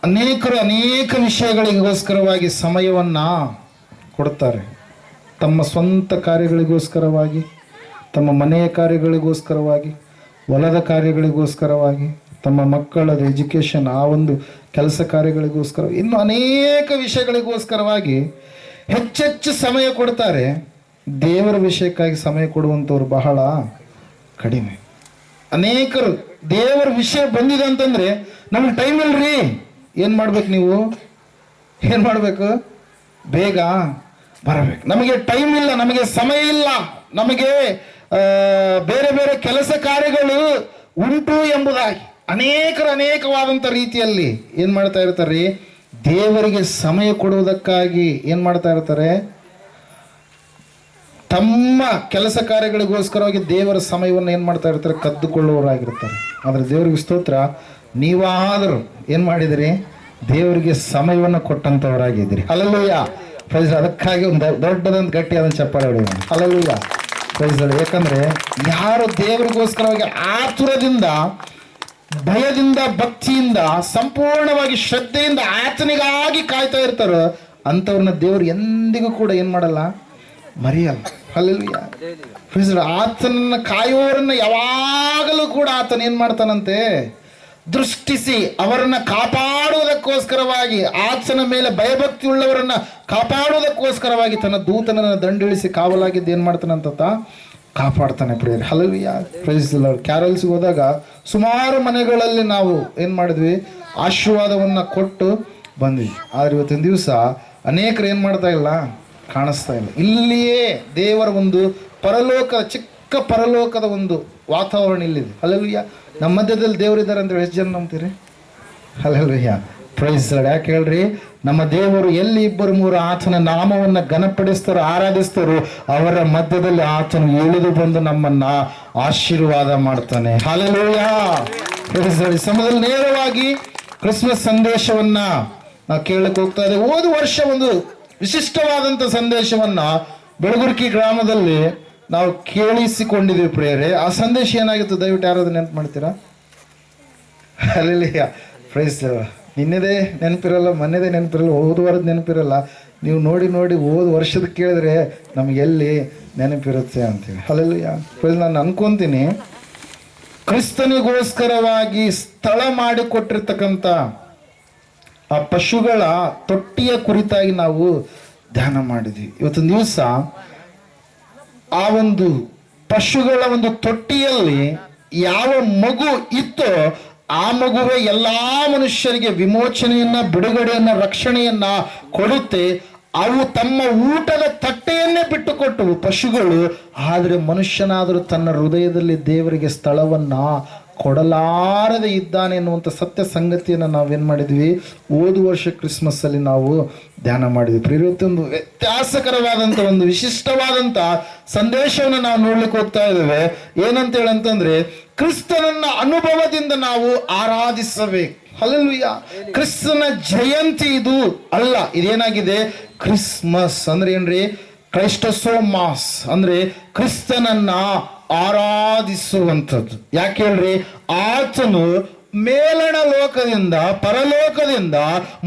ಅನೇಕರು ಅನೇಕ ವಿಷಯಗಳಿಗೋಸ್ಕರವಾಗಿ ಸಮಯವನ್ನು ಕೊಡ್ತಾರೆ. ತಮ್ಮ ಸ್ವಂತ ಕಾರ್ಯಗಳಿಗೋಸ್ಕರವಾಗಿ, ತಮ್ಮ ಮನೆಯ ಕಾರ್ಯಗಳಿಗೋಸ್ಕರವಾಗಿ, ಹೊಲದ ಕಾರ್ಯಗಳಿಗೋಸ್ಕರವಾಗಿ, ತಮ್ಮ ಮಕ್ಕಳದ ಎಜುಕೇಷನ್, ಆ ಒಂದು ಕೆಲಸ ಕಾರ್ಯಗಳಿಗೋಸ್ಕರ, ಇನ್ನು ಅನೇಕ ವಿಷಯಗಳಿಗೋಸ್ಕರವಾಗಿ ಹೆಚ್ಚೆಚ್ಚು ಸಮಯ ಕೊಡ್ತಾರೆ. ದೇವರ ವಿಷಯಕ್ಕಾಗಿ ಸಮಯ ಕೊಡುವಂಥವ್ರು ಬಹಳ ಕಡಿಮೆ. ಅನೇಕರು ದೇವರ ವಿಷಯ ಬಂದಿದೆ ಅಂತಂದರೆ ನಮಗೆ ಟೈಮ್ ಇಲ್ರಿ, ಏನು ಮಾಡ್ಬೇಕು, ನೀವು ಏನು ಮಾಡಬೇಕು, ಬೇಗ ಬರಬೇಕು. ನಮಗೆ ಟೈಮ್ ಇಲ್ಲ, ನಮಗೆ ಸಮಯ ಇಲ್ಲ, ನಮಗೆ ಬೇರೆ ಬೇರೆ ಕೆಲಸ ಕಾರ್ಯಗಳು ಉಂಟು ಎಂಬುದಾಗಿ ಅನೇಕವಾದಂಥ ರೀತಿಯಲ್ಲಿ ಏನು ಮಾಡ್ತಾ ಇರ್ತಾರೆ, ದೇವರಿಗೆ ಸಮಯ ಕೊಡುವುದಕ್ಕಾಗಿ ಏನು ಮಾಡ್ತಾ ಇರ್ತಾರೆ, ತಮ್ಮ ಕೆಲಸ ಕಾರ್ಯಗಳಿಗೋಸ್ಕರವಾಗಿ ದೇವರ ಸಮಯವನ್ನು ಏನು ಮಾಡ್ತಾ ಇರ್ತಾರೆ, ಕದ್ದುಕೊಳ್ಳುವವರಾಗಿರ್ತಾರೆ. ಆದರೆ ದೇವರಿಗೆ ಸ್ತೋತ್ರ, ನೀವಾದರೂ ಏನು ಮಾಡಿದಿರಿ, ದೇವರಿಗೆ ಸಮಯವನ್ನು ಕೊಟ್ಟಂಥವರಾಗಿದ್ದೀರಿ. Hallelujah, price. ಅದಕ್ಕಾಗಿ ಒಂದು ದೊಡ್ಡದಂತ ಗಟ್ಟಿಯಾದ ಚಪ್ಪಾಳೆ ಹೊಡೆಯೋಣ. Hallelujah, price. ಯಾಕಂದರೆ ಯಾರು ದೇವರಿಗೋಸ್ಕರವಾಗಿ ಆತುರದಿಂದ, ಭಯದಿಂದ, ಭಕ್ತಿಯಿಂದ, ಸಂಪೂರ್ಣವಾಗಿ ಶ್ರದ್ಧೆಯಿಂದ ಆತನಿಗಾಗಿ ಕಾಯ್ತಾ ಇರ್ತಾರೋ ಅಂಥವ್ರನ್ನ ದೇವರು ಎಂದಿಗೂ ಕೂಡ ಏನು ಮಾಡಲ್ಲ, ಮರೆಯಲ್ಲ. Hallelujah, price. ಆತನನ್ನು ಕಾಯುವವರನ್ನ ಯಾವಾಗಲೂ ಕೂಡ ಆತನ ಏನು ಮಾಡ್ತಾನಂತೆ, ದೃಷ್ಟಿಸಿ ಅವರನ್ನು ಕಾಪಾಡುವುದಕ್ಕೋಸ್ಕರವಾಗಿ, ಆತನ ಮೇಲೆ ಭಯಭಕ್ತಿ ಉಳ್ಳವರನ್ನ ಕಾಪಾಡುವುದಕ್ಕೋಸ್ಕರವಾಗಿ ತನ್ನ ದೂತನನ್ನು ದಂಡಿಳಿಸಿ ಕಾವಲಾಗಿದ್ದು ಏನು ಮಾಡ್ತಾನಂತ, ಕಾಪಾಡ್ತಾನೆ. Prayer. Hallelujah, praise the Lord. ಕ್ಯಾರಲ್ಸ್ಗೆ ಹೋದಾಗ ಸುಮಾರು ಮನೆಗಳಲ್ಲಿ ನಾವು ಏನು ಮಾಡಿದ್ವಿ, ಆಶೀರ್ವಾದವನ್ನು ಕೊಟ್ಟು ಬಂದ್ವಿ. ಆದರೆ ಇವತ್ತಿನ ದಿವಸ ಅನೇಕರು ಏನು ಮಾಡ್ತಾ ಇಲ್ಲ, ಕಾಣಿಸ್ತಾ ಇಲ್ಲ. ಇಲ್ಲಿಯೇ ದೇವರ ಒಂದು ಚಿಕ್ಕ ಪರಲೋಕದ ಒಂದು ವಾತಾವರಣ ಇಲ್ಲಿದೆ. ಹಲ್ಲೆಲೂಯಾ. ನಮ್ಮ ಮಧ್ಯದಲ್ಲಿ ದೇವರಿದ್ದಾರೆ ಅಂದ್ರೆ ಎಷ್ಟು ಜನ ನಂಬ್ತೀರಿ? Hallelujah, praise lord. ಯಾಕೆ ಹೇಳ್ರಿ, ನಮ್ಮ ದೇವರು ಎಲ್ಲಿ ಇಬ್ಬರು ಮೂರು ಆತನ ನಾಮವನ್ನು ಘನಪಡಿಸ್ತಾರೋ, ಆರಾಧಿಸ್ತಾರೋ, ಅವರ ಮಧ್ಯದಲ್ಲಿ ಆತನು ಇಳಿದು ಬಂದು ನಮ್ಮನ್ನ ಆಶೀರ್ವಾದ ಮಾಡ್ತಾನೆ. Hallelujah, praise lord. ಸಮಯದಲ್ಲಿ ನೇರವಾಗಿ ಕ್ರಿಸ್ಮಸ್ ಸಂದೇಶವನ್ನ ನಾವು ಕೇಳಕ್ಕೆ ಹೋಗ್ತಾ ಇದ್ದೇವೆ. ಹೋದ ವರ್ಷ ಒಂದು ವಿಶಿಷ್ಟವಾದಂಥ ಸಂದೇಶವನ್ನ ಬೆಳಗುರ್ಕಿ ಗ್ರಾಮದಲ್ಲಿ ನಾವು ಕೇಳಿಸಿಕೊಂಡಿದ್ದೀವಿ ಪ್ರೇಯರೇ. ಆ ಸಂದೇಶ ಏನಾಗಿತ್ತು, ದಯವಿಟ್ಟು ಯಾರಾದ್ರೂ ನೆನಪು ಮಾಡ್ತೀರಾ? Hallelujah, praise Lord. ನಿನ್ನೆದೇ ನೆನಪಿರಲ್ಲ, ಮೊನ್ನೆದೇ ನೆನಪಿರಲ್ಲ, ಹೋದ ವಾರದ ನೆನಪಿರಲ್ಲ. ನೀವು ನೋಡಿ ಹೋದ ವರ್ಷದ ಕೇಳಿದ್ರೆ ನಮ್ಗೆ ಎಲ್ಲಿ ನೆನಪಿರುತ್ತೆ ಅಂತೇಳಿ. Hallelujah, praise. ನಾನು ಅನ್ಕೊಂತೀನಿ, ಕ್ರಿಸ್ತನಿಗೋಸ್ಕರವಾಗಿ ಸ್ಥಳ ಮಾಡಿಕೊಟ್ಟಿರ್ತಕ್ಕಂಥ ಆ ಪಶುಗಳ ತೊಟ್ಟಿಯ ಕುರಿತಾಗಿ ನಾವು ಧ್ಯಾನ ಮಾಡಿದ್ವಿ. ಇವತ್ತಿನ ದಿವಸ ಆ ಒಂದು ಪಶುಗಳ ಒಂದು ತೊಟ್ಟಿಯಲ್ಲಿ ಯಾವ ಮಗು ಇತ್ತೋ ಆ ಮಗುವೇ ಎಲ್ಲ ಮನುಷ್ಯರಿಗೆ ವಿಮೋಚನೆಯನ್ನ, ಬಿಡುಗಡೆಯನ್ನ, ರಕ್ಷಣೆಯನ್ನ ಕೊಡುತ್ತೆ. ಅವು ತಮ್ಮ ಊಟದ ತಟ್ಟೆಯನ್ನೇ ಬಿಟ್ಟುಕೊಟ್ಟವು ಪಶುಗಳು. ಆದರೆ ಮನುಷ್ಯನಾದರೂ ತನ್ನ ಹೃದಯದಲ್ಲಿ ದೇವರಿಗೆ ಸ್ಥಳವನ್ನ ಕೊಡಲಾರದೆ ಇದ್ದಾನೆ ಎನ್ನುವಂಥ ಸತ್ಯ ಸಂಗತಿಯನ್ನು ನಾವೇನು ಮಾಡಿದ್ವಿ, ಹೋದ ವರ್ಷ ಕ್ರಿಸ್ಮಸ್ ಅಲ್ಲಿ ನಾವು ಧ್ಯಾನ ಮಾಡಿದ್ವಿ. ಇವತ್ತೊಂದು ವ್ಯತ್ಯಾಸಕರವಾದಂಥ ಒಂದು ವಿಶಿಷ್ಟವಾದಂಥ ಸಂದೇಶವನ್ನು ನಾವು ನೋಡ್ಲಿಕ್ಕೆ ಹೋಗ್ತಾ ಇದ್ದೇವೆ. ಏನಂತ ಹೇಳಂತಂದ್ರೆ, ಕ್ರಿಸ್ತನನ್ನ ಅನುಭವದಿಂದ ನಾವು ಆರಾಧಿಸಬೇಕು. ಹಲ್ಲೆಲೂಯಾ. ಕ್ರಿಸ್ತನ ಜಯಂತಿ ಇದು ಅಲ್ಲ, ಇದೇನಾಗಿದೆ, ಕ್ರಿಸ್ಮಸ್ ಅಂದ್ರೆ ಏನ್ರಿ, ಕ್ರೈಸ್ಟೋಸೋಮಾಸ್ ಅಂದ್ರೆ ಕ್ರಿಸ್ತನನ್ನ ಆರಾಧಿಸುವಂಥದ್ದು. ಯಾಕೆ ಹೇಳ್ರಿ, ಆತನು ಮೇಲಣ ಲೋಕದಿಂದ, ಪರಲೋಕದಿಂದ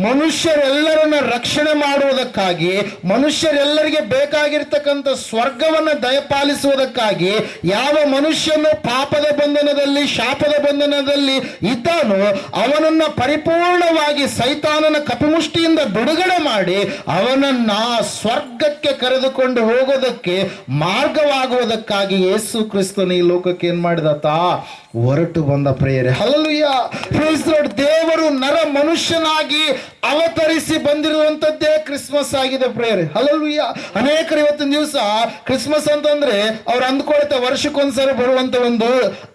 ಮನುಷ್ಯರೆಲ್ಲರನ್ನ ರಕ್ಷಣೆ ಮಾಡುವುದಕ್ಕಾಗಿ, ಮನುಷ್ಯರೆಲ್ಲರಿಗೆ ಬೇಕಾಗಿರ್ತಕ್ಕಂಥ ಸ್ವರ್ಗವನ್ನು ದಯಪಾಲಿಸುವುದಕ್ಕಾಗಿ, ಯಾವ ಮನುಷ್ಯನು ಪಾಪದ ಬಂಧನದಲ್ಲಿ, ಶಾಪದ ಬಂಧನದಲ್ಲಿ ಇದ್ದಾನೋ ಅವನನ್ನ ಪರಿಪೂರ್ಣವಾಗಿ ಸೈತಾನನ ಕಪಿಮುಷ್ಟಿಯಿಂದ ಬಿಡುಗಡೆ ಮಾಡಿ ಅವನನ್ನ ಸ್ವರ್ಗಕ್ಕೆ ಕರೆದುಕೊಂಡು ಹೋಗೋದಕ್ಕೆ ಮಾರ್ಗವಾಗುವುದಕ್ಕಾಗಿ ಯೇಸು ಕ್ರಿಸ್ತನ ಈ ಲೋಕಕ್ಕೆ ಏನ್ ಮಾಡಿದಾತ, ಹೊರಟು ಬಂದ. ಪ್ರೇಯರೇ. Hallelujah, praise the Lord. ದೇವರು ನರ ಮನುಷ್ಯನಾಗಿ ಅವತರಿಸಿ ಬಂದಿರುವಂತದ್ದೇ ಕ್ರಿಸ್ಮಸ್ ಆಗಿದೆ ಪ್ರೇಯರೇ. ಹಲ್ಲೆಲೂಯಾ. ಅನೇಕರು ಇವತ್ತಿನ ದಿವಸ ಕ್ರಿಸ್ಮಸ್ ಅಂತಂದ್ರೆ ಅವ್ರು ಅಂದ್ಕೊಳ್ತಾರೆ ವರ್ಷಕ್ಕೊಂದ್ಸರಿ ಬರುವಂತ ಒಂದು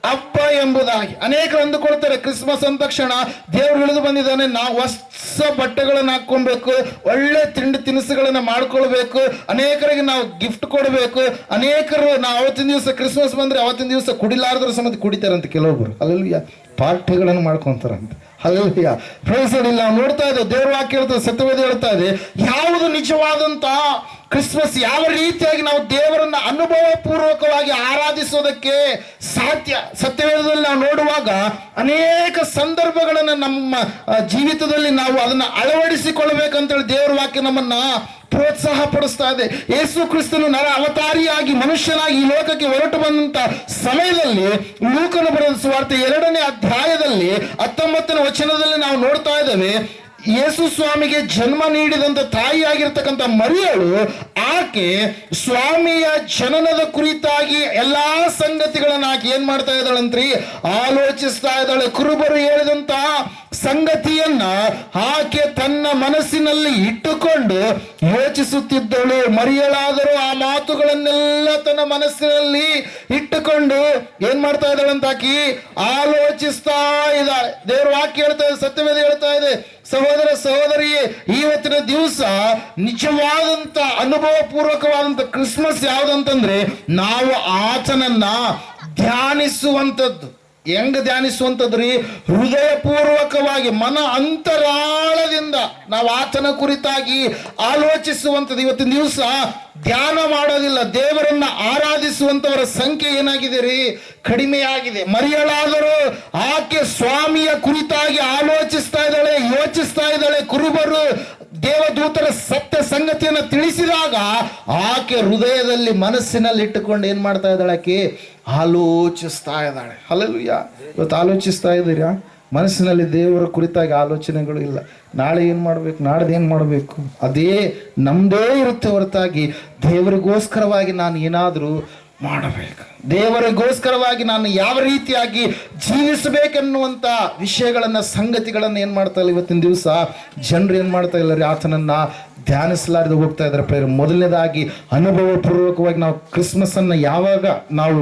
ಹಬ್ಬ ಎಂಬುದಾಗಿ. ಅನೇಕರು ಅಂದುಕೊಳ್ತಾರೆ ಕ್ರಿಸ್ಮಸ್ ಅಂದ ತಕ್ಷಣ ದೇವರು ಇಳಿದು ಬಂದಿದ್ದಾನೆ, ನಾವು ಹೊಸ ಬಟ್ಟೆಗಳನ್ನ ಹಾಕೊಬೇಕು, ಒಳ್ಳೆ ತಿಂಡಿ ತಿನಿಸುಗಳನ್ನ ಮಾಡ್ಕೊಳ್ಬೇಕು, ಅನೇಕರಿಗೆ ನಾವು ಗಿಫ್ಟ್ ಕೊಡಬೇಕು. ಅನೇಕರು ನಾವು ಅವತ್ತಿನ ದಿವಸ ಕ್ರಿಸ್ಮಸ್ ಬಂದ್ರೆ ಅವತ್ತಿನ ದಿವಸ ಕುಡಿಲಾರದ್ರ ಸಮೇತ ಕುಡಿತಾರಂತೆ ಕೆಲವೊಬ್ಬರು. ಹಲ್ಲೆಲೂಯಾ. ಪಾರ್ಟಿಗಳನ್ನು ಮಾಡ್ಕೊಂತಾರಂತೆ. Hallelujah, praise the Lord. ನಾವು ನೋಡ್ತಾ ಇದ್ದೇವೆ, ದೇವರ ವಾಕ್ಯ ಹೇಳ್ತದೆ, ಸತ್ಯವೇದ ಹೇಳ್ತಾ ಇದೆ, ಯಾವುದು ನಿಜವಾದಂತ ಕ್ರಿಸ್ಮಸ್, ಯಾವ ರೀತಿಯಾಗಿ ನಾವು ದೇವರನ್ನ ಅನುಭವ ಪೂರ್ವಕವಾಗಿ ಆರಾಧಿಸೋದಕ್ಕೆ ಸಾಧ್ಯ. ಸತ್ಯವೇದದಲ್ಲಿ ನಾವು ನೋಡುವಾಗ ಅನೇಕ ಸಂದರ್ಭಗಳನ್ನು ನಮ್ಮ ಜೀವಿತದಲ್ಲಿ ನಾವು ಅದನ್ನು ಅಳವಡಿಸಿಕೊಳ್ಬೇಕಂತೇಳಿ ದೇವರ ವಾಕ್ಯ ನಮ್ಮನ್ನ ಪ್ರೋತ್ಸಾಹ ಪಡಿಸ್ತಾ ಇದೆ. ಯೇಸು ಕ್ರಿಸ್ತನು ನರ ಅವತಾರಿಯಾಗಿ ಮನುಷ್ಯನಾಗಿ ಈ ಲೋಕಕ್ಕೆ ಹೊರಟು ಬಂದಂತ ಸಮಯದಲ್ಲಿ ಲೂಕನ ಬರೆದ ಸುವಾರ್ತೆ 2ನೇ ಅಧ್ಯಾಯದಲ್ಲಿ 19ನೇ ವಚನದಲ್ಲಿ ನಾವು ನೋಡ್ತಾ ಇದ್ದೇವೆ, ಯೇಸು ಸ್ವಾಮಿಗೆ ಜನ್ಮ ನೀಡಿದಂತ ತಾಯಿಯಾಗಿರ್ತಕ್ಕಂಥ ಮರಿಯಳು, ಆಕೆ ಸ್ವಾಮಿಯ ಜನನದ ಕುರಿತಾಗಿ ಎಲ್ಲಾ ಸಂಗತಿಗಳನ್ನ ಆಕೆ ಏನ್ ಮಾಡ್ತಾ ಇದ್ದಾಳಂತ್ರಿ, ಆಲೋಚಿಸ್ತಾ ಇದ್ದಾಳೆ. ಕುರುಬರು ಹೇಳಿದಂತ ಸಂಗತಿಯನ್ನ ಆಕೆ ತನ್ನ ಮನಸ್ಸಿನಲ್ಲಿ ಇಟ್ಟುಕೊಂಡು ಯೋಚಿಸುತ್ತಿದ್ದಳು. ಮರಿಯಳಾದರೂ ಆ ಮಾತುಗಳನ್ನೆಲ್ಲ ತನ್ನ ಮನಸ್ಸಿನಲ್ಲಿ ಇಟ್ಟುಕೊಂಡು ಏನ್ ಮಾಡ್ತಾ ಇದ್ದಾಳಂತ ಆಕಿ ಆಲೋಚಿಸ್ತಾ ಇದ್ದಾಳೆ. ದೇವರ ವಾಕ್ಯ ಹೇಳ್ತಾ ಇದೆ, ಸತ್ಯವೇದ ಹೇಳ್ತಾ ಇದೆ, ಸಹೋದರ ಸಹೋದರಿಯೇ, ಇವತ್ತಿನ ದಿವಸ ನಿಜವಾದಂತ ಅನುಭವ ಪೂರ್ವಕವಾದಂತ ಕ್ರಿಸ್ಮಸ್ ಯಾವುದಂತಂದ್ರೆ ನಾವು ಆತನನ್ನ ಧ್ಯಾನಿಸುವಂಥದ್ದು. ಹೆಂಗ್ ಧ್ಯಾನಿಸುವಂಥದ್ರಿ? ಹೃದಯಪೂರ್ವಕವಾಗಿ ಮನ ಅಂತರಾಳದಿಂದ ನಾವು ಆತನ ಕುರಿತಾಗಿ ಆಲೋಚಿಸುವಂಥದ್ದು. ಇವತ್ತಿನ ದಿವಸ ಧ್ಯಾನ ಮಾಡೋದಿಲ್ಲ, ದೇವರನ್ನ ಆರಾಧಿಸುವಂತವರ ಸಂಖ್ಯೆ ಏನಾಗಿದೆ ರೀ? ಕಡಿಮೆಯಾಗಿದೆ. ಮರಿಯಳಾದರೂ ಆಕೆ ಸ್ವಾಮಿಯ ಕುರಿತಾಗಿ ಆಲೋಚಿಸ್ತಾ ಇದ್ದಾಳೆ, ಯೋಚಿಸ್ತಾ ಇದ್ದಾಳೆ. ಕುರುಬರು ದೇವದೂತರ ಸತ್ಯ ಸಂಗತಿಯನ್ನು ತಿಳಿಸಿದಾಗ ಆಕೆ ಹೃದಯದಲ್ಲಿ ಮನಸ್ಸಿನಲ್ಲಿ ಇಟ್ಟುಕೊಂಡು ಏನ್ ಮಾಡ್ತಾ ಇದ್ದಾಳೆ? ಆಕೆ ಆಲೋಚಿಸ್ತಾ ಇದ್ದಾಳೆ. ಹಲ್ಲೆಲೂಯಾ. ಇವತ್ತು ಆಲೋಚಿಸ್ತಾ ಇದ್ದೀರಾ? ಮನಸ್ಸಿನಲ್ಲಿ ದೇವರ ಕುರಿತಾಗಿ ಆಲೋಚನೆಗಳು ಇಲ್ಲ. ನಾಳೆ ಏನು ಮಾಡಬೇಕು, ನಾಡ್ದು ಏನು ಮಾಡಬೇಕು, ಅದೇ ನಮ್ಮದೇ ಇರುತ್ತೆ ಹೊರತಾಗಿ ದೇವರಿಗೋಸ್ಕರವಾಗಿ ನಾನು ಏನಾದರೂ ಮಾಡಬೇಕು, ದೇವರಿಗೋಸ್ಕರವಾಗಿ ನಾನು ಯಾವ ರೀತಿಯಾಗಿ ಜೀವಿಸಬೇಕೆನ್ನುವಂಥ ವಿಷಯಗಳನ್ನು, ಸಂಗತಿಗಳನ್ನು ಏನು ಮಾಡ್ತಾ ಇಲ್ಲ ಇವತ್ತಿನ ದಿವಸ ಜನರು ಏನು ಮಾಡ್ತಾ ಇಲ್ಲ ರೀ? ಆತನನ್ನು ಧ್ಯಾನಿಸಲಾರದೆ ಹೋಗ್ತಾ ಇದ್ದಾರೆ. ಪ್ರೇರ ಮೊದಲನೇದಾಗಿ ಅನುಭವ ಪೂರ್ವಕವಾಗಿ ನಾವು ಕ್ರಿಸ್ಮಸ್ ಅನ್ನು ಯಾವಾಗ ನಾವು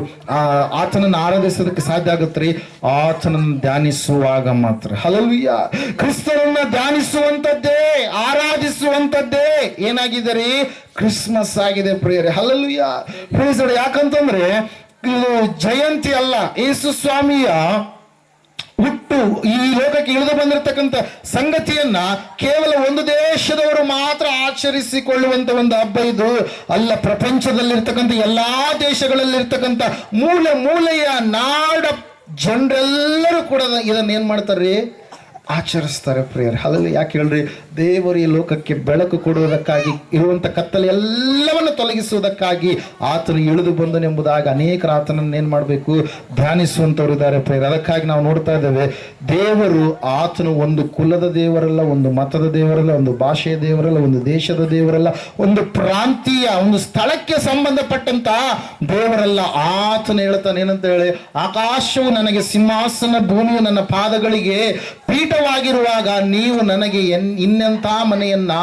ಆತನನ್ನು ಆರಾಧಿಸೋದಕ್ಕೆ ಸಾಧ್ಯ ಆಗುತ್ತೆ ರೀ? ಆತನನ್ನು ಧ್ಯಾನಿಸುವಾಗ ಮಾತ್ರ. ಹಲ್ಲೆಲೂಯಾ. ಕ್ರಿಸ್ತನನ್ನ ಧ್ಯಾನಿಸುವಂಥದ್ದೇ, ಆರಾಧಿಸುವಂಥದ್ದೇ ಏನಾಗಿದೆ ರೀ? ಕ್ರಿಸ್ಮಸ್ ಆಗಿದೆ ಪ್ರಿಯರೇ. ಹಲ್ಲೆಲೂಯಾ. ಪ್ರೇಸ್. ಯಾಕಂತಂದ್ರೆ ಇದು ಜಯಂತಿ ಅಲ್ಲ, ಯೇಸು ಸ್ವಾಮಿಯ ಹುಟ್ಟು ಈ ಲೋಕಕ್ಕೆ ಇಳಿದು ಬಂದಿರತಕ್ಕಂಥ ಸಂಗತಿಯನ್ನ ಕೇವಲ ಒಂದು ದೇಶದವರು ಮಾತ್ರ ಆಚರಿಸಿಕೊಳ್ಳುವಂತ ಒಂದು ಹಬ್ಬ ಇದು ಅಲ್ಲ. ಪ್ರಪಂಚದಲ್ಲಿರ್ತಕ್ಕಂಥ ಎಲ್ಲಾ ದೇಶಗಳಲ್ಲಿರ್ತಕ್ಕಂಥ ಮೂಲೆ ಮೂಲೆಯ ನಾಡ ಜನರೆಲ್ಲರೂ ಕೂಡ ಇದನ್ನ ಏನ್ ಮಾಡ್ತಾರ್ರಿ? ಆಚರಿಸ್ತಾರೆ ಪ್ರಿಯರೇ. ಅಲ್ಲಲ್ಲಿ ಯಾಕೆ ಹೇಳ್ರಿ? ದೇವರು ಈ ಲೋಕಕ್ಕೆ ಬೆಳಕು ಕೊಡುವುದಕ್ಕಾಗಿ, ಇರುವಂಥ ಕತ್ತಲೆ ಎಲ್ಲವನ್ನು ತೊಲಗಿಸುವುದಕ್ಕಾಗಿ ಆತನು ಇಳಿದು ಬಂದನೆಂಬುದಾಗಿ ಅನೇಕರು ಆತನನ್ನು ಏನು ಮಾಡಬೇಕು? ಧ್ಯಾನಿಸುವಂಥವ್ರು ಇದ್ದಾರೆ ಪ್ರಿಯರೇ. ಅದಕ್ಕಾಗಿ ನಾವು ನೋಡ್ತಾ ಇದ್ದೇವೆ, ದೇವರು ಆತನು ಒಂದು ಕುಲದ ದೇವರಲ್ಲ, ಒಂದು ಮತದ ದೇವರಲ್ಲ, ಒಂದು ಭಾಷೆಯ ದೇವರಲ್ಲ, ಒಂದು ದೇಶದ ದೇವರಲ್ಲ, ಒಂದು ಪ್ರಾಂತೀಯ ಒಂದು ಸ್ಥಳಕ್ಕೆ ಸಂಬಂಧಪಟ್ಟಂತ ದೇವರಲ್ಲ. ಆತನು ಹೇಳ್ತಾನೆ ಏನಂತ ಹೇಳಿ, ಆಕಾಶವು ನನಗೆ ಸಿಂಹಾಸನ, ಭೂಮಿಯು ನನ್ನ ಪಾದಗಳಿಗೆ ಪೀಠವಾಗಿರುವಾಗ ನೀವು ನನಗೆ ಇನ್ನೆಂಥ ಮನೆಯನ್ನ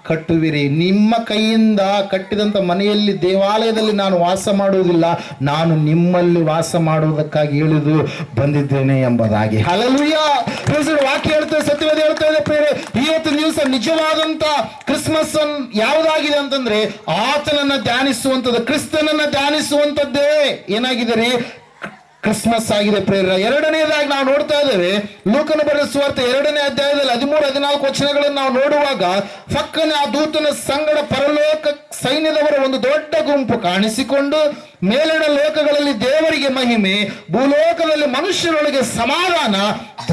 ಕಟ್ಟುವಿರಿ? ನಿಮ್ಮ ಕೈಯಿಂದ ಕಟ್ಟಿದಂಥ ಮನೆಯಲ್ಲಿ, ದೇವಾಲಯದಲ್ಲಿ ನಾನು ವಾಸ ಮಾಡುವುದಿಲ್ಲ, ನಾನು ನಿಮ್ಮಲ್ಲಿ ವಾಸ ಮಾಡುವುದಕ್ಕಾಗಿ ಇಳಿದು ಬಂದಿದ್ದೇನೆ ಎಂಬುದಾಗಿ. ಹಲ್ಲೆಲೂಯಾ. ವಾಕ್ಯ ಹೇಳ್ತೇವೆ, ಸತ್ಯವೇದ ಹೇಳ್ತಾ ಇದೆ ಪ್ರಿಯರೇ, ಇವತ್ತಿನ ದಿವಸ ನಿಜವಾದಂತ ಕ್ರಿಸ್ಮಸ್ ಯಾವುದಾಗಿದೆ ಅಂತಂದ್ರೆ ಆತನನ್ನ ಧ್ಯಾನಿಸುವಂಥದ್ದು, ಕ್ರಿಸ್ತನನ್ನ ಧ್ಯಾನಿಸುವಂಥದ್ದೇ ಏನಾಗಿದೆ ರೀ? ಕ್ರಿಸ್ಮಸ್ ಆಗಿದೆ ಪ್ರೇರ. ಎರಡನೇದಾಗಿ ನಾವು ನೋಡ್ತಾ ಇದ್ದೇವೆ, ಲೂಕನ ಬರೆದ ಸುವಾರ್ತೆ 2ನೇ ಅಧ್ಯಾಯದಲ್ಲಿ 13-14 ವಚನಗಳನ್ನು ನಾವು ನೋಡುವಾಗ, ಫಕ್ಕನೆ ಆ ದೂತನ ಸಂಗಡ ಪರಲೋಕ ಸೈನ್ಯದವರ ಒಂದು ದೊಡ್ಡ ಗುಂಪು ಕಾಣಿಸಿಕೊಂಡು, ಮೇಲಿನ ಲೋಕಗಳಲ್ಲಿ ದೇವರಿಗೆ ಮಹಿಮೆ, ಭೂಲೋಕದಲ್ಲಿ ಮನುಷ್ಯರೊಳಗೆ ಸಮಾಧಾನ,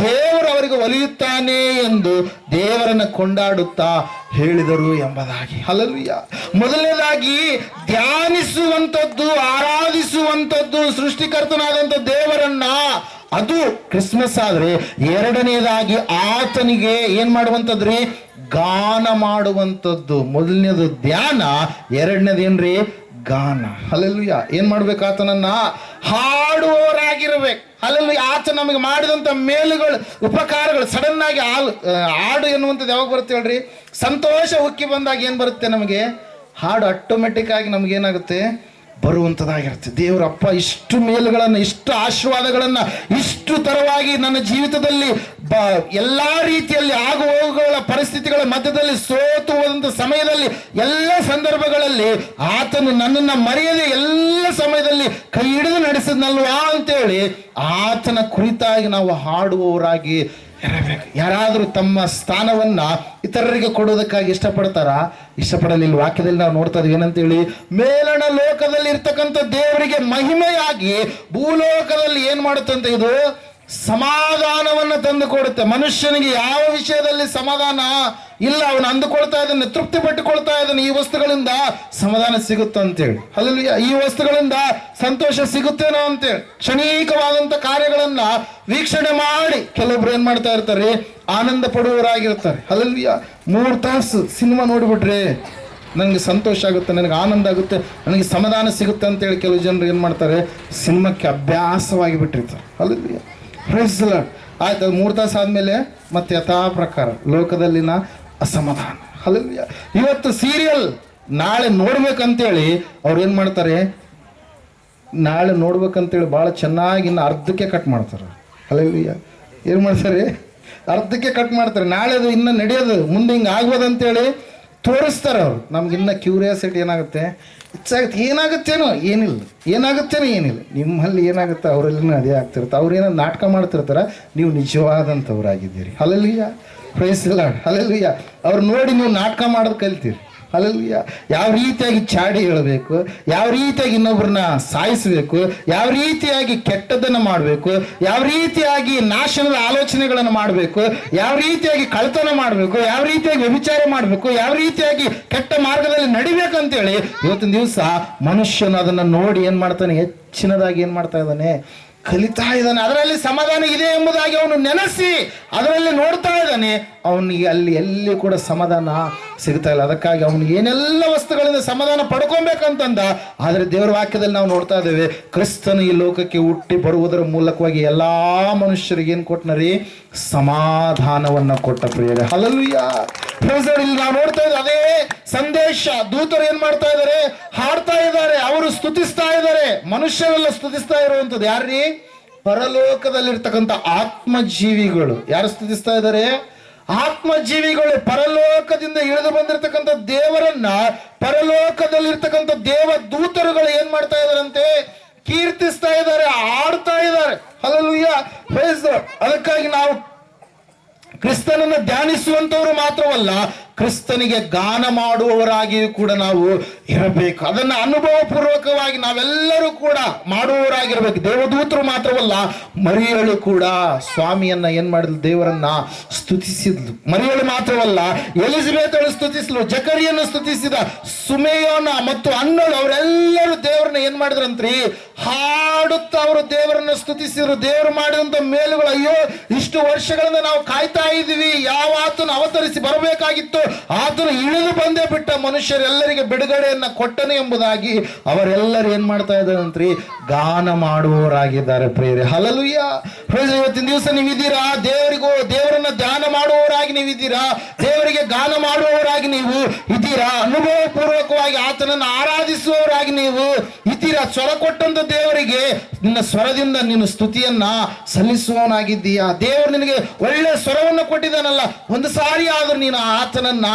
ದೇವರು ಅವರಿಗೆ ಒಲಿಯುತ್ತಾನೆ ಎಂದು ದೇವರನ್ನ ಕೊಂಡಾಡುತ್ತಾ ಹೇಳಿದರು ಎಂಬುದಾಗಿ. ಹಲ್ಲೆಲೂಯಾ. ಮೊದಲನೇದಾಗಿ ಧ್ಯಾನಿಸುವಂಥದ್ದು, ಆರಾಧಿಸುವಂಥದ್ದು ಸೃಷ್ಟಿಕರ್ತನಾದಂಥ ದೇವರನ್ನ, ಅದು ಕ್ರಿಸ್ಮಸ್ ಆದ್ರೆ, ಎರಡನೇದಾಗಿ ಆತನಿಗೆ ಏನ್ ಮಾಡುವಂಥದ್ರಿ? ಗಾನ ಮಾಡುವಂಥದ್ದು. ಮೊದಲನೇದು ಧ್ಯಾನ, ಎರಡನೇದು ಏನ್ರಿ? ಗಾನ. ಹಲ್ಲೆಲೂಯಾ. ಏನ್ ಮಾಡ್ಬೇಕು? ಆತನನ್ನ ಹಾಡುವವರಾಗಿರ್ಬೇಕು. ಹಲ್ಲೆಲೂಯಾ. ಆತ ನಮಗೆ ಮಾಡಿದಂತ ಮೇಲುಗಳು, ಉಪಕಾರಗಳು ಸಡನ್ ಆಗಿ ಹಾಡು ಎನ್ನುವಂಥದ್ದು ಯಾವಾಗ ಬರುತ್ತೆ ಹೇಳ್ರಿ? ಸಂತೋಷ ಉಕ್ಕಿ ಬಂದಾಗ ಏನ್ ಬರುತ್ತೆ ನಮಗೆ? ಹಾಡು ಆಟೋಮೆಟಿಕ್ ಆಗಿ ನಮಗೇನಾಗುತ್ತೆ? ಬರುವಂಥದ್ದಾಗಿರುತ್ತೆ. ದೇವರಪ್ಪ ಇಷ್ಟು ಮೇಲುಗಳನ್ನು, ಇಷ್ಟು ಆಶೀರ್ವಾದಗಳನ್ನು, ಇಷ್ಟು ಇಷ್ಟು ತರವಾಗಿ ನನ್ನ ಜೀವಿತದಲ್ಲಿ ಎಲ್ಲಾ ರೀತಿಯಲ್ಲಿ ಆಗು ಹೋಗುಗಳ ಪರಿಸ್ಥಿತಿಗಳ ಮಧ್ಯದಲ್ಲಿ ಸೋತು ಹೋದಂತ ಸಮಯದಲ್ಲಿ ಎಲ್ಲ ಸಂದರ್ಭಗಳಲ್ಲಿ ಆತನು ನನ್ನನ್ನು ಮರೆಯದೆ ಎಲ್ಲ ಸಮಯದಲ್ಲಿ ಕೈ ಹಿಡಿದು ನಡೆಸಿದ್ನಲ್ವಾ ಅಂತೇಳಿ ಆತನ ಕುರಿತಾಗಿ ನಾವು ಹಾಡುವವರಾಗಿ ಇರಬೇಕು. ಯಾರಾದರೂ ತಮ್ಮ ಸ್ಥಾನವನ್ನ ಇತರರಿಗೆ ಕೊಡೋದಕ್ಕಾಗಿ ಇಷ್ಟಪಡಲಿಲ್ಲ. ವಾಕ್ಯದಲ್ಲಿ ನಾವು ನೋಡ್ತಾ ಇದ್ದೀವಿ ಏನಂತೇಳಿ, ಮೇಲಣ ಲೋಕದಲ್ಲಿ ಇರ್ತಕ್ಕಂಥ ದೇವರಿಗೆ ಮಹಿಮೆಯಾಗಿ ಭೂಲೋಕದಲ್ಲಿ ಏನ್ ಮಾಡುತ್ತಂತೆ, ಇದು ಸಮಾಧಾನವನ್ನು ತಂದು ಕೊಡುತ್ತೆ. ಮನುಷ್ಯನಿಗೆ ಯಾವ ವಿಷಯದಲ್ಲಿ ಸಮಾಧಾನ ಇಲ್ಲ, ಅವನು ಅಂದುಕೊಳ್ತಾ ಇದ್ದಾನೆ, ತೃಪ್ತಿ ಪಟ್ಟುಕೊಳ್ತಾ ಇದ್ದಾನೆ, ಈ ವಸ್ತುಗಳಿಂದ ಸಮಾಧಾನ ಸಿಗುತ್ತೆ ಅಂತೇಳಿ, ಹಲ್ಲೆಲೂಯಾ, ಈ ವಸ್ತುಗಳಿಂದ ಸಂತೋಷ ಸಿಗುತ್ತೇನೋ ಅಂತೇಳಿ ಕ್ಷಣಿಕವಾದಂತ ಕಾರ್ಯಗಳನ್ನ ವೀಕ್ಷಣೆ ಮಾಡಿ ಕೆಲವೊಬ್ರು ಏನ್ ಮಾಡ್ತಾ ಇರ್ತಾರೆ, ಆನಂದ ಪಡುವವರಾಗಿರ್ತಾರೆ. ಹಲ್ಲೆಲೂಯಾ, 3 ತಾಸು ಸಿನಿಮಾ ನೋಡ್ಬಿಟ್ರೆ ನನಗೆ ಸಂತೋಷ ಆಗುತ್ತೆ, ನನಗೆ ಆನಂದ ಆಗುತ್ತೆ, ನನಗೆ ಸಮಾಧಾನ ಸಿಗುತ್ತೆ ಅಂತೇಳಿ ಕೆಲವು ಜನರು ಏನು ಮಾಡ್ತಾರೆ, ಸಿನಿಮಾಕ್ಕೆ ಅಭ್ಯಾಸವಾಗಿ ಬಿಟ್ಟಿರ್ತಾರೆ. Hallelujah, praise the Lord. ಆಯ್ತು, 3 ತಾಸು ಆದಮೇಲೆ ಮತ್ತೆ ಯಥಾ ಪ್ರಕಾರ ಲೋಕದಲ್ಲಿನ ಅಸಮಾಧಾನ. ಹಲ್ಲೆಲೂಯಾ. ಇವತ್ತು ಸೀರಿಯಲ್ ನಾಳೆ ನೋಡ್ಬೇಕಂತೇಳಿ ಅವ್ರು ಏನು ಮಾಡ್ತಾರೆ, ನಾಳೆ ನೋಡ್ಬೇಕಂತೇಳಿ ಭಾಳ ಚೆನ್ನಾಗಿ ಇನ್ನು ಅರ್ಧಕ್ಕೆ ಕಟ್ ಮಾಡ್ತಾರೆ. ಹಲ್ಲೆಲೂಯಾ, ಏನು ಮಾಡ್ತಾರೆ, ಅರ್ಧಕ್ಕೆ ಕಟ್ ಮಾಡ್ತಾರೆ. ನಾಳೆ ಅದು ಇನ್ನು ನಡೆಯೋದು ಮುಂದೆ ಹಿಂಗೆ ಆಗ್ಬೋದಂತೇಳಿ ತೋರಿಸ್ತಾರೆ ಅವರು. ನಮ್ಗಿನ್ನ ಕ್ಯೂರಿಯಾಸಿಟಿ ಏನಾಗುತ್ತೆ, ಹೆಚ್ಚಾಗುತ್ತೆ. ಏನಾಗುತ್ತೇನೋ ಏನಿಲ್ಲ ನಿಮ್ಮಲ್ಲಿ ಏನಾಗುತ್ತೆ, ಅವರಲ್ಲಿನೂ ಅದೇ ಆಗ್ತಿರುತ್ತೆ. ಅವ್ರೇನೋ ನಾಟಕ ಮಾಡ್ತಿರ್ತಾರೆ, ನೀವು ನಿಜವಾದಂಥವ್ರಾಗಿದ್ದೀರಿ. Hallelujah, praise the Lord. Hallelujah. ಅವ್ರು ನೋಡಿ ನೀವು ನಾಟಕ ಮಾಡೋದು ಕಲಿತೀರಿ. ಹಲ್ಲೆಲೂಯಾ. ಯಾವ ರೀತಿಯಾಗಿ ಚಾಡಿ ಹೇಳಬೇಕು, ಯಾವ ರೀತಿಯಾಗಿ ಇನ್ನೊಬ್ಬರನ್ನ ಸಾಯಿಸಬೇಕು, ಯಾವ ರೀತಿಯಾಗಿ ಕೆಟ್ಟದನ್ನು ಮಾಡಬೇಕು, ಯಾವ ರೀತಿಯಾಗಿ ನಾಶನದ ಆಲೋಚನೆಗಳನ್ನು ಮಾಡಬೇಕು, ಯಾವ ರೀತಿಯಾಗಿ ಕಳ್ತನ ಮಾಡಬೇಕು, ಯಾವ ರೀತಿಯಾಗಿ ವ್ಯಭಿಚಾರ ಮಾಡಬೇಕು, ಯಾವ ರೀತಿಯಾಗಿ ಕೆಟ್ಟ ಮಾರ್ಗದಲ್ಲಿ ನಡಿಬೇಕಂತೇಳಿ ಇವತ್ತಿನ ದಿವಸ ಮನುಷ್ಯನು ಅದನ್ನು ನೋಡಿ ಏನು ಮಾಡ್ತಾನೆ, ಹೆಚ್ಚಿನದಾಗಿ ಏನು ಮಾಡ್ತಾ ಇದ್ದಾನೆ, ಕಲಿತಾ ಇದ್ದಾನೆ. ಅದರಲ್ಲಿ ಸಮಾಧಾನ ಇದೆ ಎಂಬುದಾಗಿ ಅವನು ನೆನೆಸಿ ಅದರಲ್ಲಿ ನೋಡ್ತಾ ಇದ್ದಾನೆ. ಅವನಿಗೆ ಅಲ್ಲಿ ಎಲ್ಲಿ ಕೂಡ ಸಮಾಧಾನ ಸಿಗ್ತಾ ಇಲ್ಲ. ಅದಕ್ಕಾಗಿ ಅವನಿಗೆ ಏನೆಲ್ಲ ವಸ್ತುಗಳಿಂದ ಸಮಾಧಾನ ಪಡ್ಕೊಬೇಕಂತಂದ. ಆದರೆ ದೇವರ ವಾಕ್ಯದಲ್ಲಿ ನಾವು ನೋಡ್ತಾ ಇದ್ದೇವೆ, ಕ್ರಿಸ್ತನು ಈ ಲೋಕಕ್ಕೆ ಹುಟ್ಟಿ ಬರುವುದರ ಮೂಲಕವಾಗಿ ಎಲ್ಲಾ ಮನುಷ್ಯರಿಗೆ ಏನು ಕೊಟ್ಟನರಿ, ಸಮಾಧಾನವನ್ನ ಕೊಟ್ಟ ಪ್ರಿಯರೇ. ಹಲ್ಲೆಲೂಯಾ. ಇಲ್ಲಿ ನಾವು ನೋಡ್ತಾ ಇದ್ದೇವೆ ಅದೇ ಸಂದೇಶ. ದೂತರು ಏನ್ ಮಾಡ್ತಾ ಇದ್ದಾರೆ, ಹಾಡ್ತಾ ಇದ್ದಾರೆ, ಅವರು ಸ್ತುತಿಸ್ತಾ ಇದ್ದಾರೆ. ಮನುಷ್ಯರೆಲ್ಲ ಸ್ತುತಿಸ್ತಾ ಇರುವಂತದ್ದು ಯಾರ್ರೀ, ಪರಲೋಕದಲ್ಲಿರ್ತಕ್ಕಂಥ ಆತ್ಮಜೀವಿಗಳು. ಯಾರು ಸ್ತುತಿಸ್ತಾ ಇದ್ದಾರೆ, ಆತ್ಮಜೀವಿಗಳು. ಪರಲೋಕದಿಂದ ಇಳಿದು ಬಂದಿರತಕ್ಕಂಥ ದೇವರನ್ನ ಪರಲೋಕದಲ್ಲಿರ್ತಕ್ಕಂಥ ದೇವ ದೂತರುಗಳು ಏನ್ ಮಾಡ್ತಾ ಇದಾರಂತೆ, ಕೀರ್ತಿಸ್ತಾ ಇದ್ದಾರೆ, ಆಡ್ತಾ ಇದ್ದಾರೆ. Hallelujah, praise the Lord. ಅದಕ್ಕಾಗಿ ನಾವು ಕ್ರಿಸ್ತನನ್ನು ಧ್ಯಾನಿಸುವಂತವರು ಮಾತ್ರವಲ್ಲ, ಕ್ರಿಸ್ತನಿಗೆ ಗಾನ ಮಾಡುವವರಾಗಿಯೂ ಕೂಡ ನಾವು ಇರಬೇಕು. ಅದನ್ನು ಅನುಭವ ಪೂರ್ವಕವಾಗಿ ನಾವೆಲ್ಲರೂ ಕೂಡ ಮಾಡುವವರಾಗಿರ್ಬೇಕು. ದೇವದೂತರು ಮಾತ್ರವಲ್ಲ, ಮರಿಯಳು ಕೂಡ ಸ್ವಾಮಿಯನ್ನ ಏನ್ ಮಾಡಿದ್ಲು, ದೇವರನ್ನ ಸ್ತುತಿಸಿದ್ಲು. ಮರಿಯಳು ಮಾತ್ರವಲ್ಲ, ಎಲಿಜಬೆತಳು ಸ್ತುತಿಸಿದ್ಲು, ಜಕರಿಯನ್ನು ಸ್ತುತಿಸಿದ, ಸುಮೇಯೋನ ಮತ್ತು ಅನ್ನಳು ಅವರೆಲ್ಲರೂ ದೇವರನ್ನ ಏನ್ ಮಾಡಿದ್ರಂತ್ರಿ, ಹಾಡುತ್ತಾ ಅವರು ದೇವರನ್ನ ಸ್ತುತಿಸಿದ್ರು. ದೇವರು ಮಾಡಿದಂತ ಮೇಲುಗಳು, ಅಯ್ಯೋ ಇಷ್ಟು ವರ್ಷಗಳಿಂದ ನಾವು ಕಾಯ್ತಾ ಇದ್ದೀವಿ, ಯಾವ ಆತನು ಅವತರಿಸಿ ಬರಬೇಕಾಗಿತ್ತು, ಆತನು ಇಳಿದು ಬಂದೇ ಬಿಟ್ಟ, ಮನುಷ್ಯರೆಲ್ಲರಿಗೆ ಬಿಡುಗಡೆಯನ್ನ ಕೊಟ್ಟನೆ ಎಂಬುದಾಗಿ ಅವರೆಲ್ಲರೂ ಏನ್ ಮಾಡ್ತಾ ಇದ್ದಾರಂತ್ರಿ, ಗಾನ ಮಾಡುವವರಾಗಿದ್ದಾರೆ ಪ್ರಿಯರೇ. ಹಲ್ಲೆಲೂಯಾ. ಇವತ್ತಿನ ದಿವಸ ನೀವಿದ್ದೀರಾ, ದೇವರನ್ನ ಧ್ಯಾನ ಮಾಡುವವರಾಗಿ ನೀವಿದ್ದೀರಾ, ದೇವರಿಗೆ ಗಾನ ಮಾಡುವವರಾಗಿ ನೀವು ಇದ್ದೀರಾ, ಅನುಭವ ಪೂರ್ವಕವಾಗಿ ಆತನನ್ನು ಆರಾಧಿಸುವವರಾಗಿ ನೀವು ಇದ್ದೀರಾ. ಸ್ವರ ಕೊಟ್ಟಂತ ದೇವರಿಗೆ ನಿನ್ನ ಸ್ವರದಿಂದ ನೀನು ಸ್ತುತಿಯನ್ನ ಸಲ್ಲಿಸುವವನಾಗಿದ್ದೀಯಾ. ದೇವರು ನಿನಗೆ ಒಳ್ಳೆ ಸ್ವರವನ್ನು ಕೊಟ್ಟಿದ್ದಾನಲ್ಲ, ಒಂದು ಸಾರಿ ಆದ್ರೂ ನೀನು ಆತನನ್ನ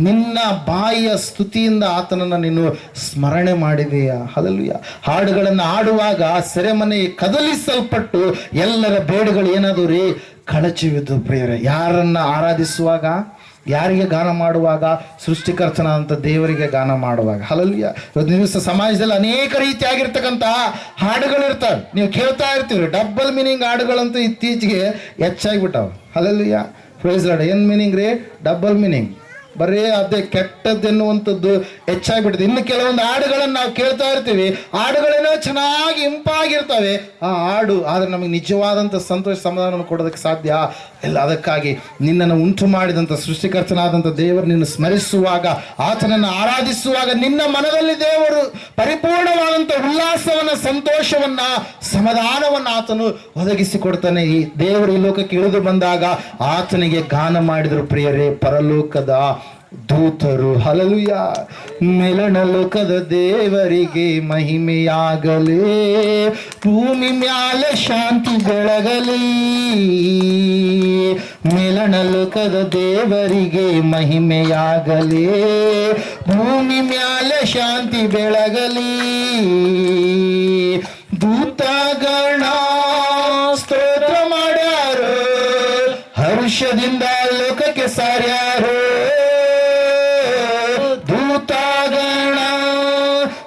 ನಿನ್ನ ಬಾಯಿಯ ಸ್ತುತಿಯಿಂದ ಆತನನ್ನ ನೀನು ಸ್ಮರಣೆ ಮಾಡಿದೆಯಾ. ಹಲ್ಲೆಲೂಯಾ. ಹಾಡುಗಳನ್ನು ಆಡುವಾಗ ಸೆರೆಮನೆ ಕದಲಿಸಲ್ಪಟ್ಟು ಎಲ್ಲರ ಬೇಡುಗಳು ಏನಾದವು ರೀ, ಕಳಚಿವಿದ್ದು ಪ್ರಿಯರೇ. ಯಾರನ್ನ ಆರಾಧಿಸುವಾಗ, ಯಾರಿಗೆ ಗಾನ ಮಾಡುವಾಗ, ಸೃಷ್ಟಿಕರ್ತನಾದಂಥ ದೇವರಿಗೆ ಗಾನ ಮಾಡುವಾಗ. ಹಲ್ಲೆಲೂಯಾ. ಇವತ್ತು ದಿವಸ ಸಮಾಜದಲ್ಲಿ ಅನೇಕ ರೀತಿಯಾಗಿರ್ತಕ್ಕಂಥ ಹಾಡುಗಳಿರ್ತವೆ, ನೀವು ಕೇಳ್ತಾ ಇರ್ತೀವಿ. ಡಬಲ್ ಮೀನಿಂಗ್ ಹಾಡುಗಳಂತೂ ಇತ್ತೀಚೆಗೆ ಹೆಚ್ಚಾಗಿಬಿಟ್ಟವು. Hallelujah, praise Lord. ಏನ್ ಮೀನಿಂಗ್ ರೀ, ಡಬಲ್ ಮೀನಿಂಗ್. ಬರೀ ಅದೇ ಕೆಟ್ಟದ್ದೆನ್ನುವಂಥದ್ದು ಹೆಚ್ಚಾಗ್ಬಿಟ್ಟಿದೆ. ಇನ್ನು ಕೆಲವೊಂದು ಹಾಡುಗಳನ್ನು ನಾವು ಕೇಳ್ತಾ ಇರ್ತೀವಿ, ಹಾಡುಗಳೇನೋ ಚೆನ್ನಾಗಿ ಇಂಪಾಗಿರ್ತವೆ ಆ ಹಾಡು, ಆದ್ರೆ ನಮಗೆ ನಿಜವಾದಂಥ ಸಂತೋಷ ಸಮಾಧಾನವನ್ನು ಕೊಡೋದಕ್ಕೆ ಸಾಧ್ಯ ಇಲ್ಲ. ಅದಕ್ಕಾಗಿ ನಿನ್ನನ್ನು ಉಂಟು ಮಾಡಿದಂಥ ಸೃಷ್ಟಿಕರ್ತನಾದಂಥ ದೇವರು ನಿನ್ನ ಸ್ಮರಿಸುವಾಗ, ಆತನನ್ನು ಆರಾಧಿಸುವಾಗ ನಿನ್ನ ಮನದಲ್ಲಿ ದೇವರು ಪರಿಪೂರ್ಣವಾದಂಥ ಉಲ್ಲಾಸವನ್ನ, ಸಂತೋಷವನ್ನ, ಸಮಾಧಾನವನ್ನ ಆತನು ಒದಗಿಸಿ ಕೊಡ್ತಾನೆ. ಈ ದೇವರು ಈ ಲೋಕಕ್ಕೆ ಇಳಿದು ಬಂದಾಗ ಆತನಿಗೆ ಗಾನ ಮಾಡಿದರು ಪ್ರಿಯರೇ. ಪರಲೋಕದ ದೂತರು ಹಲಲುಯ ಮೇಲಣ ಲೋಕದ ದೇವರಿಗೆ ಮಹಿಮೆಯಾಗಲಿ, ಭೂಮಿ ಮ್ಯಾಲ ಶಾಂತಿ ಬೆಳಗಲಿ. ಮೇಲಣ ಲೋಕದ ದೇವರಿಗೆ ಮಹಿಮೆಯಾಗಲಿ, ಭೂಮಿ ಮ್ಯಾಲ ಶಾಂತಿ ಬೆಳಗಲಿ. ದೂತಗಣ ಸ್ತೋತ್ರ ಮಾಡ್ಯಾರು, ಹರ್ಷದಿಂದ ಲೋಕಕ್ಕೆ ಸಾರ್ಯಾರು. ದೂತಗಣ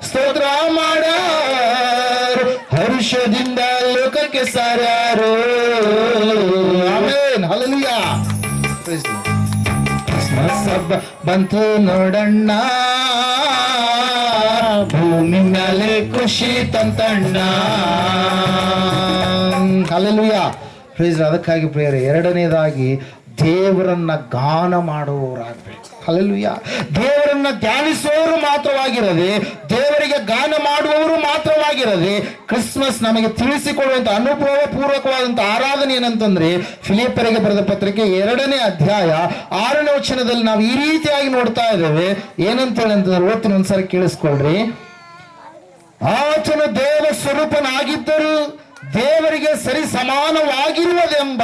ಸ್ತೋತ್ರ ಮಾಡ್ಯಾರು, ಹರ್ಷದಿಂದ ಲೋಕಕ್ಕೆ ಸಾರ್ಯಾರು. Amen, hallelujah. ಕ್ರಿಸ್ಮಸ್ ಹಬ್ಬ ಬಂತು ನೋಡಣ್ಣ, ಭೂಮಿ ಮೇಲೆ ಖುಷಿ ತಂತಣ್ಣ. ಹಲ್ಲೆಲೂಯಾ. ಪ್ರೇಸ್. ಅದಕ್ಕಾಗಿ ಪ್ರೇರೆ ಎರಡನೇದಾಗಿ ದೇವರನ್ನ ಗಾನ ಮಾಡುವವರಾಗಬೇಕು. ಹಲ್ಲೆಲೂಯಾ. ದೇವರನ್ನ ಧ್ಯಾನಿಸುವವರು ಮಾತ್ರವಾಗಿರದೆ, ದೇವರಿಗೆ ಗಾನ ಮಾಡುವವರು ಮಾತ್ರವಾಗಿರದೆ, ಕ್ರಿಸ್ಮಸ್ ನಮಗೆ ತಿಳಿಸಿಕೊಡುವಂತ ಅನುಭವ ಪೂರ್ವಕವಾದಂಥ ಆರಾಧನೆ ಏನಂತಂದ್ರೆ, ಫಿಲಿಪ್ಪರಿಗೆ ಬರೆದ ಪತ್ರಿಕೆ 2ನೇ ಅಧ್ಯಾಯ 6ನೇ ವಚನದಲ್ಲಿ ನಾವು ಈ ರೀತಿಯಾಗಿ ನೋಡ್ತಾ ಇದ್ದೇವೆ. ಏನಂತೇಳಿ ಅಂತಂದ್ರೆ ಓದ್ತೀನಿ, ಒಂದ್ಸರಿ ಕೇಳಿಸ್ಕೊಳ್ರಿ. ಆತನು ದೇವ ಸ್ವರೂಪನಾಗಿದ್ದರೂ ದೇವರಿಗೆ ಸರಿ ಸಮಾನವಾಗಿರುವುದೆಂಬ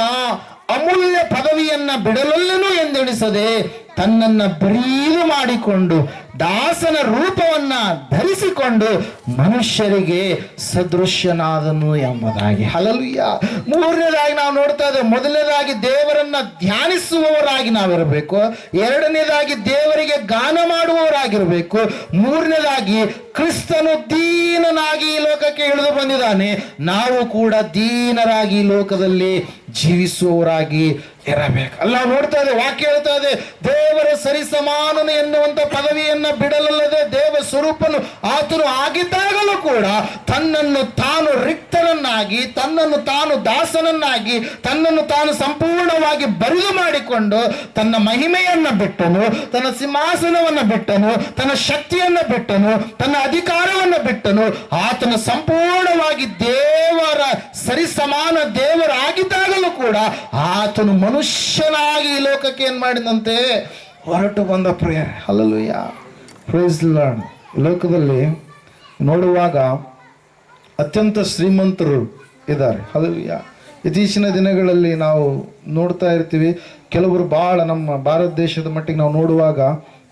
ಅಮೂಲ್ಯ ಪದವಿಯನ್ನ ಬಿಡಲೊಲ್ಲೆನು ಎಂದೆಣಿಸದೆ ತನ್ನನ್ನ ಬರೀದು ಮಾಡಿಕೊಂಡು ದಾಸನ ರೂಪವನ್ನ ಧರಿಸಿಕೊಂಡು ಮನುಷ್ಯರಿಗೆ ಸದೃಶ್ಯನಾದನು ಎಂಬುದಾಗಿ. ಹಲ್ಲೆಲೂಯಾ. ಮೂರನೇದಾಗಿ ನಾವು ನೋಡ್ತಾ ಇದ್ದೇವೆ, ಮೊದಲನೇದಾಗಿ ದೇವರನ್ನ ಧ್ಯಾನಿಸುವವರಾಗಿ ನಾವಿರಬೇಕು, ಎರಡನೇದಾಗಿ ದೇವರಿಗೆ ಗಾನ ಮಾಡುವವರಾಗಿರಬೇಕು, ಮೂರನೇದಾಗಿ ಕ್ರಿಸ್ತನು ದೀನನಾಗಿ ಈ ಲೋಕಕ್ಕೆ ಇಳಿದು ಬಂದಿದ್ದಾನೆ, ನಾವು ಕೂಡ ದೀನರಾಗಿ ಈ ಲೋಕದಲ್ಲಿ ಜೀವಿಸುವವರಾಗಿ ಇರಬೇಕು. ಅಲ್ಲ ನೋಡ್ತಾ ಇದೆ, ವಾಕ್ಯ ಹೇಳ್ತಾ ಇದೆ, ದೇವರ ಸರಿಸಮಾನನು ಎನ್ನುವಂತ ಪದವಿಯನ್ನ ಬಿಡಲಲ್ಲದೆ ದೇವ ಸ್ವರೂಪನು ಆತನು ಆಗಿದ್ದಾಗಲೂ ಕೂಡ ತನ್ನನ್ನು ತಾನು ರಿಕ್ತನನ್ನಾಗಿ, ತನ್ನನ್ನು ತಾನು ದಾಸನನ್ನಾಗಿ, ತನ್ನನ್ನು ತಾನು ಸಂಪೂರ್ಣವಾಗಿ ಬರಿದು ಮಾಡಿಕೊಂಡು ತನ್ನ ಮಹಿಮೆಯನ್ನ ಬಿಟ್ಟನು, ತನ್ನ ಸಿಂಹಾಸನವನ್ನ ಬಿಟ್ಟನು, ತನ್ನ ಶಕ್ತಿಯನ್ನ ಬಿಟ್ಟನು, ತನ್ನ ಅಧಿಕಾರವನ್ನು ಬಿಟ್ಟನು. ಆತನ ಸಂಪೂರ್ಣವಾಗಿ ದೇವರ ಸರಿಸಮಾನ ದೇವರಾಗಿದ್ದಾಗಲೂ ಕೂಡ ಆತನು ಮನುಷ್ಯನಾಗಿ ಈ ಲೋಕಕ್ಕೆ ಏನ್ ಮಾಡಿದಂತೆ ಹೊರಟು ಬಂದ prayer. Hallelujah. Praise the Lord. ಲೋಕದಲ್ಲಿ ನೋಡುವಾಗ ಅತ್ಯಂತ ಶ್ರೀಮಂತರು ಇದ್ದಾರೆ. ಹಲ್ಲೆಲೂಯಾ. ಇತ್ತೀಚಿನ ದಿನಗಳಲ್ಲಿ ನಾವು ನೋಡ್ತಾ ಇರ್ತೀವಿ, ಕೆಲವರು ಭಾಳ ನಮ್ಮ ಭಾರತ ದೇಶದ ಮಟ್ಟಿಗೆ ನಾವು ನೋಡುವಾಗ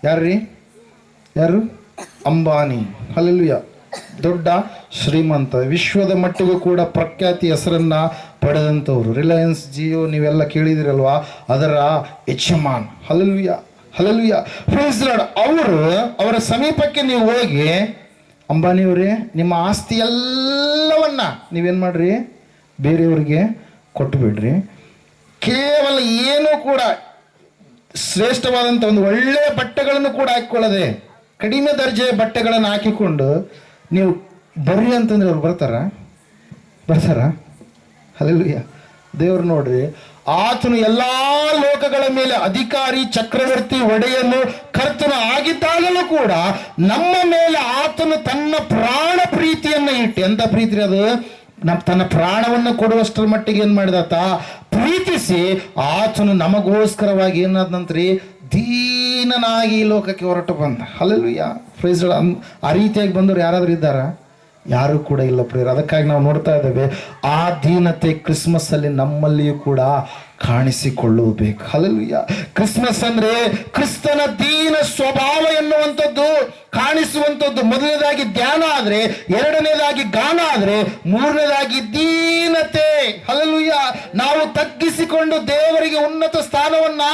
ಯಾರು ಅಂಬಾನಿ. ಹಲ್ಲೆಲೂಯಾ. ದೊಡ್ಡ ಶ್ರೀಮಂತ, ವಿಶ್ವದ ಮಟ್ಟಿಗೂ ಕೂಡ ಪ್ರಖ್ಯಾತಿ ಹೆಸರನ್ನ ಪಡೆದಂಥವ್ರು. ರಿಲಯನ್ಸ್ ಜಿಯೋ ನೀವೆಲ್ಲ ಕೇಳಿದಿರಲ್ವಾ, ಅದರ ಯಜಮಾನ್. Hallelujah, hallelujah. Praise the Lord. ಅವರ ಸಮೀಪಕ್ಕೆ ನೀವು ಹೋಗಿ, ಅಂಬಾನಿಯವರೇ ನಿಮ್ಮ ಆಸ್ತಿ ಎಲ್ಲವನ್ನ ನೀವೇನು ಮಾಡ್ರಿ, ಬೇರೆಯವ್ರಿಗೆ ಕೊಟ್ಟು ಬಿಡ್ರಿ, ಕೇವಲ ಏನೂ ಕೂಡ ಶ್ರೇಷ್ಠವಾದಂಥ ಒಂದು ಒಳ್ಳೆಯ ಬಟ್ಟೆಗಳನ್ನು ಕೂಡ ಹಾಕಿಕೊಳ್ಳದೆ ಕಡಿಮೆ ದರ್ಜೆಯ ಬಟ್ಟೆಗಳನ್ನು ಹಾಕಿಕೊಂಡು ನೀವು ಬರ್ರಿ ಅಂತಂದ್ರೆ ಅವ್ರು ಬರ್ತಾರ? ಹಲ್ಲೆಲೂಯಾ. ದೇವ್ರು ನೋಡ್ರಿ, ಆತನು ಎಲ್ಲಾ ಲೋಕಗಳ ಮೇಲೆ ಅಧಿಕಾರಿ, ಚಕ್ರವರ್ತಿ, ಒಡೆಯನು, ಕರ್ತನು ಆಗಿದ್ದಾಗಲೂ ಕೂಡ ನಮ್ಮ ಮೇಲೆ ಆತನು ತನ್ನ ಪ್ರಾಣ ಪ್ರೀತಿಯನ್ನ ಇಟ್ಟು, ಎಂತ ಪ್ರೀತಿ ಅದು, ತನ್ನ ಪ್ರಾಣವನ್ನು ಕೊಡುವಷ್ಟರ ಮಟ್ಟಿಗೆ ಏನ್ ಮಾಡಿದಾತ ಪ್ರೀತಿಸಿ ಆತನು ನಮಗೋಸ್ಕರವಾಗಿ ಏನಾದಂತ್ರಿ ದೀನನಾಗಿ ಈ ಲೋಕಕ್ಕೆ ಹೊರಟು ಬಂದ. ಹಲ್ಲೆಲೂಯಾ. Praise the Lord. ಆ ರೀತಿಯಾಗಿ ಬಂದವರು ಯಾರಾದ್ರೂ ಇದ್ದಾರಾ? ಯಾರು ಕೂಡ ಇಲ್ಲ ಪ್ರಿಯರು. ಅದಕ್ಕಾಗಿ ನಾವು ನೋಡ್ತಾ ಇದ್ದೇವೆ, ಆ ದೀನತೆ ಕ್ರಿಸ್ಮಸ್ ಅಲ್ಲಿ ನಮ್ಮಲ್ಲಿಯೂ ಕೂಡ ಕಾಣಿಸಿಕೊಳ್ಳಬೇಕು. ಹಲ್ಲೆಲೂಯಾ. ಕ್ರಿಸ್ಮಸ್ ಅಂದ್ರೆ ಕ್ರಿಸ್ತನ ದೀನ ಸ್ವಭಾವ ಎನ್ನುವಂಥದ್ದು ಕಾಣಿಸುವಂಥದ್ದು. ಮೊದಲನೇದಾಗಿ ಧ್ಯಾನ ಆದ್ರೆ, ಎರಡನೇದಾಗಿ ಗಾನ ಆದ್ರೆ, ಮೂರನೇದಾಗಿ ದೀನತೆ. ಹಲ್ಲೆಲೂಯಾ. ನಾವು ತಗ್ಗಿಸಿಕೊಂಡು ದೇವರಿಗೆ ಉನ್ನತ ಸ್ಥಾನವನ್ನ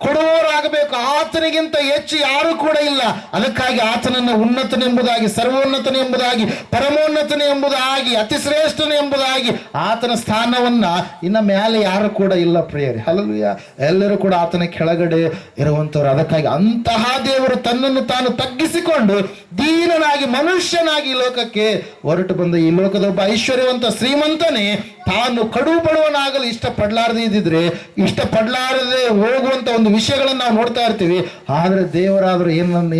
ಕೊಡುವವರಾಗಬೇಕು. ಆತನಿಗಿಂತ ಹೆಚ್ಚು ಯಾರು ಕೂಡ ಇಲ್ಲ. ಅದಕ್ಕಾಗಿ ಆತನನ್ನು ಉನ್ನತನೆಂಬುದಾಗಿ, ಸರ್ವೋನ್ನತನೆ ಎಂಬುದಾಗಿ, ಪರಮೋನ್ನತನೆ ಎಂಬುದಾಗಿ, ಅತಿಶ್ರೇಷ್ಠನೆ ಎಂಬುದಾಗಿ ಆತನ ಸ್ಥಾನವನ್ನ ಇನ್ನ ಮೇಲೆ ಯಾರು ಕೂಡ ಇಲ್ಲ ಪ್ರಿಯರೇ. ಹಲ್ಲೆಲೂಯಾ. ಎಲ್ಲರೂ ಕೂಡ ಆತನ ಕೆಳಗಡೆ ಇರುವಂತವ್ರು. ಅದಕ್ಕಾಗಿ ಅಂತಹ ದೇವರು ತನ್ನನ್ನು ತಾನು ತಗ್ಗಿಸಿಕೊಂಡು ದೀನನಾಗಿ ಮನುಷ್ಯನಾಗಿ ಈ ಲೋಕಕ್ಕೆ ಹೊರಟು ಬಂದ. ಈ ಲೋಕದ ಒಬ್ಬ ಐಶ್ವರ್ಯವಂತ ಶ್ರೀಮಂತನೇ ತಾನು ಕಡು ಬಡವನಾಗಲು ಇಷ್ಟಪಡಲಾರದೆ ಹೋಗುವಂತ ಒಂದು ವಿಷಯಗಳನ್ನು ನಾವು ನೋಡ್ತಾ ಇರ್ತೀವಿ. ಆದ್ರೆ ದೇವರಾದರೂ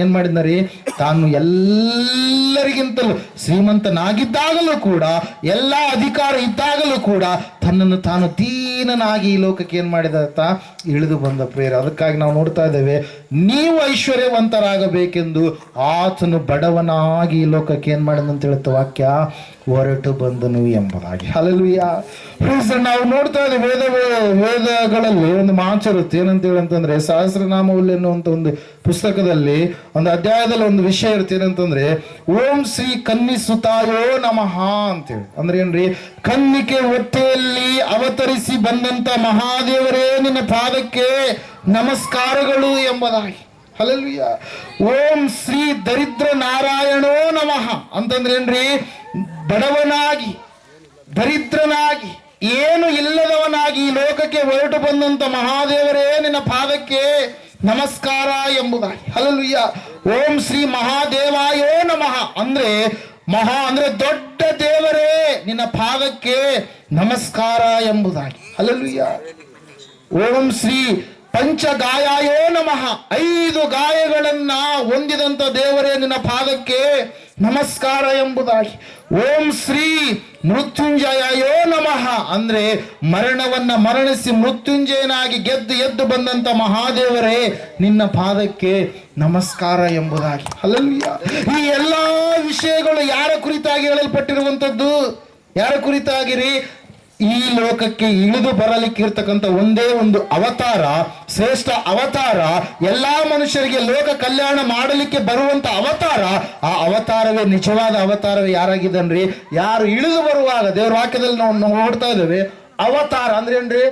ಏನ್ ಮಾಡಿದ್ದಾರೆ, ತಾನು ಎಲ್ಲರಿಗಿಂತಲೂ ಶ್ರೀಮಂತನಾಗಿದ್ದಾಗಲೂ ಕೂಡ, ಎಲ್ಲ ಅಧಿಕಾರ ಇದ್ದಾಗಲೂ ಕೂಡ ತನ್ನನ್ನು ತಾನು ದೀನನಾಗಿ ಈ ಲೋಕಕ್ಕೆ ಏನು ಮಾಡಿದ ಇಳಿದು ಬಂದ ಪ್ರೇರ. ಅದಕ್ಕಾಗಿ ನಾವು ನೋಡ್ತಾ ಇದ್ದೇವೆ, ನೀವು ಐಶ್ವರ್ಯವಂತರಾಗಬೇಕೆಂದು ಆತನು ಬಡವನಾಗಿ ಈ ಲೋಕಕ್ಕೆ ಏನು ಮಾಡಿದಂತ ಹೇಳುತ್ತೆ ವಾಕ್ಯ, ಹೊರಟು ಬಂದನು ಎಂಬುದಾಗಿ. ಹಲ್ಲೆಲೂಯಾ. ನಾವು ನೋಡ್ತಾ ಇದ್ದೇವೆ ವೇದಗಳಲ್ಲಿ ಒಂದು ಮಾಚರುತ್ತೆ ಏನಂತ ಹೇಳಂತಂದ್ರೆ, ಸಹಸ್ರನಾಮವಲ್ಲಿ ಎನ್ನುವಂತ ಒಂದು ಪುಸ್ತಕದಲ್ಲಿ ಒಂದು ಅಧ್ಯಾಯದಲ್ಲಿ ಒಂದು ವಿಷಯ ಇರುತ್ತೆ ಏನಂತಂದ್ರೆ, ಓಂ ಶ್ರೀ ಕನ್ನಿಸುತಾಯೋ ನಮಃ ಅಂತೇಳಿ. ಅಂದ್ರೆ ಏನ್ರಿ, ಕನ್ನಿಕೆ ಹೊಟ್ಟೆಯಲ್ಲಿ ಅವತರಿಸಿ ಬಂದಂತ ಮಹಾದೇವರೇ ನಿನ್ನ ಪಾದಕ್ಕೆ ನಮಸ್ಕಾರಗಳು ಎಂಬುದಾಗಿ. ಹಲ್ಲೆಲೂಯಾ. ಓಂ ಶ್ರೀ ದರಿದ್ರ ನಾರಾಯಣೋ ನಮಃ ಅಂತಂದ್ರೆ ಏನ್ರಿ, ಬಡವನಾಗಿ ದರಿದ್ರನಾಗಿ ಏನು ಇಲ್ಲದವನಾಗಿ ಈ ಲೋಕಕ್ಕೆ ಹೊರಟು ಬಂದಂತ ಮಹಾದೇವರೇ ನಿನ್ನ ಪಾದಕ್ಕೆ ನಮಸ್ಕಾರ ಎಂಬುದಾಗಿ. ಹಲ್ಲೆಲೂಯಾ. ಓಂ ಶ್ರೀ ಮಹಾದೇವಾಯೋ ನಮಃ ಅಂದ್ರೆ ಅಂದ್ರೆ ದೊಡ್ಡ ದೇವರೇ ನಿನ್ನ ಪಾದಕ್ಕೆ ನಮಸ್ಕಾರ ಎಂಬುದಾಗಿ. ಹಲ್ಲೆಲೂಯಾ. ಓಂ ಶ್ರೀ ಪಂಚಗಾಯಾಯೋ ನಮಃ 5 ಗಾಯಗಳನ್ನ ಹೊಂದಿದಂತ ದೇವರೇ ನಿನ್ನ ಪಾದಕ್ಕೆ ನಮಸ್ಕಾರ ಎಂಬುದಾಗಿ. ಓಂ ಶ್ರೀ ಮೃತ್ಯುಂಜಯೋ ನಮಃ ಅಂದ್ರೆ ಮರಣವನ್ನ ಮರಣಿಸಿ ಮೃತ್ಯುಂಜಯನಾಗಿ ಎದ್ದು ಬಂದಂತ ಮಹಾದೇವರೇ ನಿನ್ನ ಪಾದಕ್ಕೆ ನಮಸ್ಕಾರ ಎಂಬುದಾಗಿ. ಹಲ್ಲೆಲೂಯಾ. ಈ ಎಲ್ಲಾ ವಿಷಯಗಳು ಯಾರ ಕುರಿತಾಗಿ ಹೇಳಲ್ಪಟ್ಟಿರುವಂತದ್ದು? ಯಾರ ಕುರಿತಾಗಿರಿ? ಈ ಲೋಕಕ್ಕೆ ಇಳಿದು ಬರಲಿಕ್ಕೆ ಇರ್ತಕ್ಕಂಥ ಒಂದೇ ಒಂದು ಅವತಾರ, ಶ್ರೇಷ್ಠ ಅವತಾರ, ಎಲ್ಲಾ ಮನುಷ್ಯರಿಗೆ ಲೋಕ ಕಲ್ಯಾಣ ಮಾಡಲಿಕ್ಕೆ ಬರುವಂತ ಅವತಾರ. ಆ ಅವತಾರವೇ ನಿಜವಾದ ಅವತಾರವೇ ಯಾರಾಗಿದ್ದನ್ರಿ? ಯಾರು ಇಳಿದು ಬರುವಾಗ ದೇವರ ವಾಕ್ಯದಲ್ಲಿ ನಾವು ನೋಡ್ತಾ ಇದ್ದೇವೆ, ಅವತಾರ ಅಂದ್ರೆ ಏನ್ರಿ,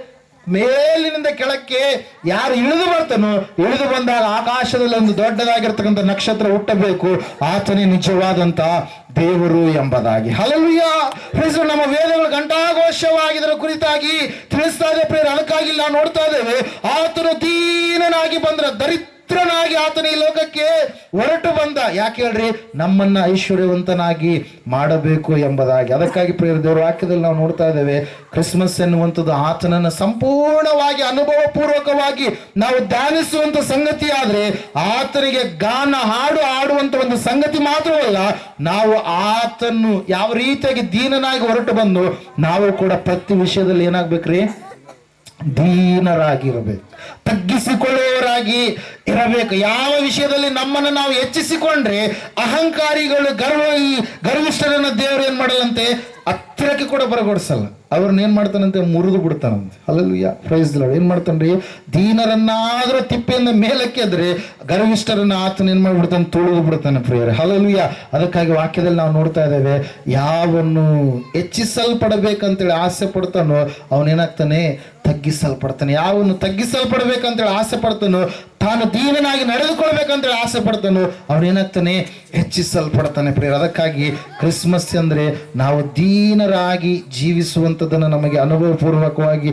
ಮೇಲಿನಿಂದ ಕೆಳಕ್ಕೆ ಯಾರು ಇಳಿದು ಬರ್ತಾನೋ, ಇಳಿದು ಬಂದಾಗ ಆಕಾಶದಲ್ಲಿ ಒಂದು ದೊಡ್ಡದಾಗಿರ್ತಕ್ಕಂಥ ನಕ್ಷತ್ರ ಹುಟ್ಟಬೇಕು, ಆತನೇ ನಿಜವಾದಂತ ದೇವರು ಎಂಬುದಾಗಿ. ಹಲ್ಲೆಲೂಯಾ. ನಮ್ಮ ವೇದಗಳು ಘಂಟಾಘೋಷವಾಗಿದ್ದರ ಕುರಿತಾಗಿ ತಿಳಿಸ್ತಾ ಇದೆ ಪ್ರೇರ. ಅದಕ್ಕಾಗಿ ನಾವು ನೋಡ್ತಾ ಇದ್ದೇವೆ, ಆತನು ದೀನನಾಗಿ ಬಂದ್ರ ದರಿದ್ರನಾಗಿ ಆತನ ಈ ಲೋಕಕ್ಕೆ ಹೊರಟು ಬಂದ. ಯಾಕೆ ಹೇಳ್ರಿ? ನಮ್ಮನ್ನ ಐಶ್ವರ್ಯವಂತನಾಗಿ ಮಾಡಬೇಕು ಎಂಬುದಾಗಿ. ಅದಕ್ಕಾಗಿ ಪ್ರಿಯ ದೇವರ ವಾಕ್ಯದಲ್ಲಿ ನಾವು ನೋಡ್ತಾ ಇದ್ದೇವೆ, ಕ್ರಿಸ್ಮಸ್ ಎನ್ನುವಂಥದ್ದು ಆತನನ್ನ ಸಂಪೂರ್ಣವಾಗಿ ಅನುಭವ ಪೂರ್ವಕವಾಗಿ ನಾವು ಧ್ಯಾನಿಸುವಂತ ಸಂಗತಿ ಆದ್ರೆ, ಆತನಿಗೆ ಗಾನ ಹಾಡು ಆಡುವಂತ ಒಂದು ಸಂಗತಿ ಮಾತ್ರವಲ್ಲ, ನಾವು ಆತನ್ನು ಯಾವ ರೀತಿಯಾಗಿ ದೀನನಾಗಿ ಹೊರಟು ಬಂದು ನಾವು ಕೂಡ ಪ್ರತಿ ವಿಷಯದಲ್ಲಿ ಏನಾಗ್ಬೇಕ್ರಿ? ದೀನರಾಗಿರಬೇಕು, ತಗ್ಗಿಸಿಕೊಳ್ಳುವವರಾಗಿ ಇರಬೇಕು. ಯಾವ ವಿಷಯದಲ್ಲಿ ನಮ್ಮನ್ನು ನಾವು ಹೆಚ್ಚಿಸಿಕೊಂಡ್ರೆ ಅಹಂಕಾರಿಗಳು ಗರ್ವಿಷ್ಠರನ್ನ ದೇವರು ಏನ್ ಮಾಡಲ್ಲಂತೆ, ಹತ್ತಿರಕ್ಕೆ ಕೂಡ ಬರಗೊಡಿಸಲ್ಲ. ಅವ್ರನ್ನ ಏನ್ ಮಾಡ್ತಾನಂತೆ, ಮುರಿದು ಬಿಡ್ತಾನಂತೆ. ಹಲ್ಲೆಲೂಯಾ. Praise the Lord. ಏನ್ ಮಾಡ್ತಾನ್ರಿ? ದೀನರನ್ನಾದ್ರೂ ತಿಪ್ಪೆಯಿಂದ ಮೇಲಕ್ಕೆ ಎದ್ರೆ ಗರ್ವಿಷ್ಠರನ್ನ ಆತನ ಏನ್ ಮಾಡ್ಬಿಡ್ತಾನೆ, ತುಳಿದು ಬಿಡ್ತಾನೆ ಪ್ರಿಯರೇ. ಹಲ್ಲೆಲೂಯಾ. ಅದಕ್ಕಾಗಿ ವಾಕ್ಯದಲ್ಲಿ ನಾವು ನೋಡ್ತಾ ಇದ್ದೇವೆ, ಯಾವನ್ನು ಹೆಚ್ಚಿಸಲ್ಪಡಬೇಕಂತೇಳಿ ಆಸೆ ಪಡ್ತಾನೋ ಅವನೇನಾಗ್ತಾನೆ, ತಗ್ಗಿಸಲ್ಪಡ್ತಾನೆ. ಯಾವನ್ನು ತಗ್ಗಿಸಲ್ಪಡ್ಬೇಕಂತೇಳಿ ಆಸೆ ಪಡ್ತಾನೋ, ತಾನು ದೀನನಾಗಿ ನಡೆದುಕೊಳ್ಬೇಕಂತೇಳಿ ಆಸೆ ಪಡ್ತಾನೋ ಅವನೇನಾಗ್ತಾನೆ, ಹೆಚ್ಚಿಸಲ್ಪಡ್ತಾನೆ ಪ್ರಿಯರೇ. ಅದಕ್ಕಾಗಿ ಕ್ರಿಸ್ಮಸ್ ಅಂದ್ರೆ ನಾವು ದೀನರಾಗಿ ಜೀವಿಸುವಂಥದ್ದನ್ನು ನಮಗೆ ಅನುಭವ ಪೂರ್ವಕವಾಗಿ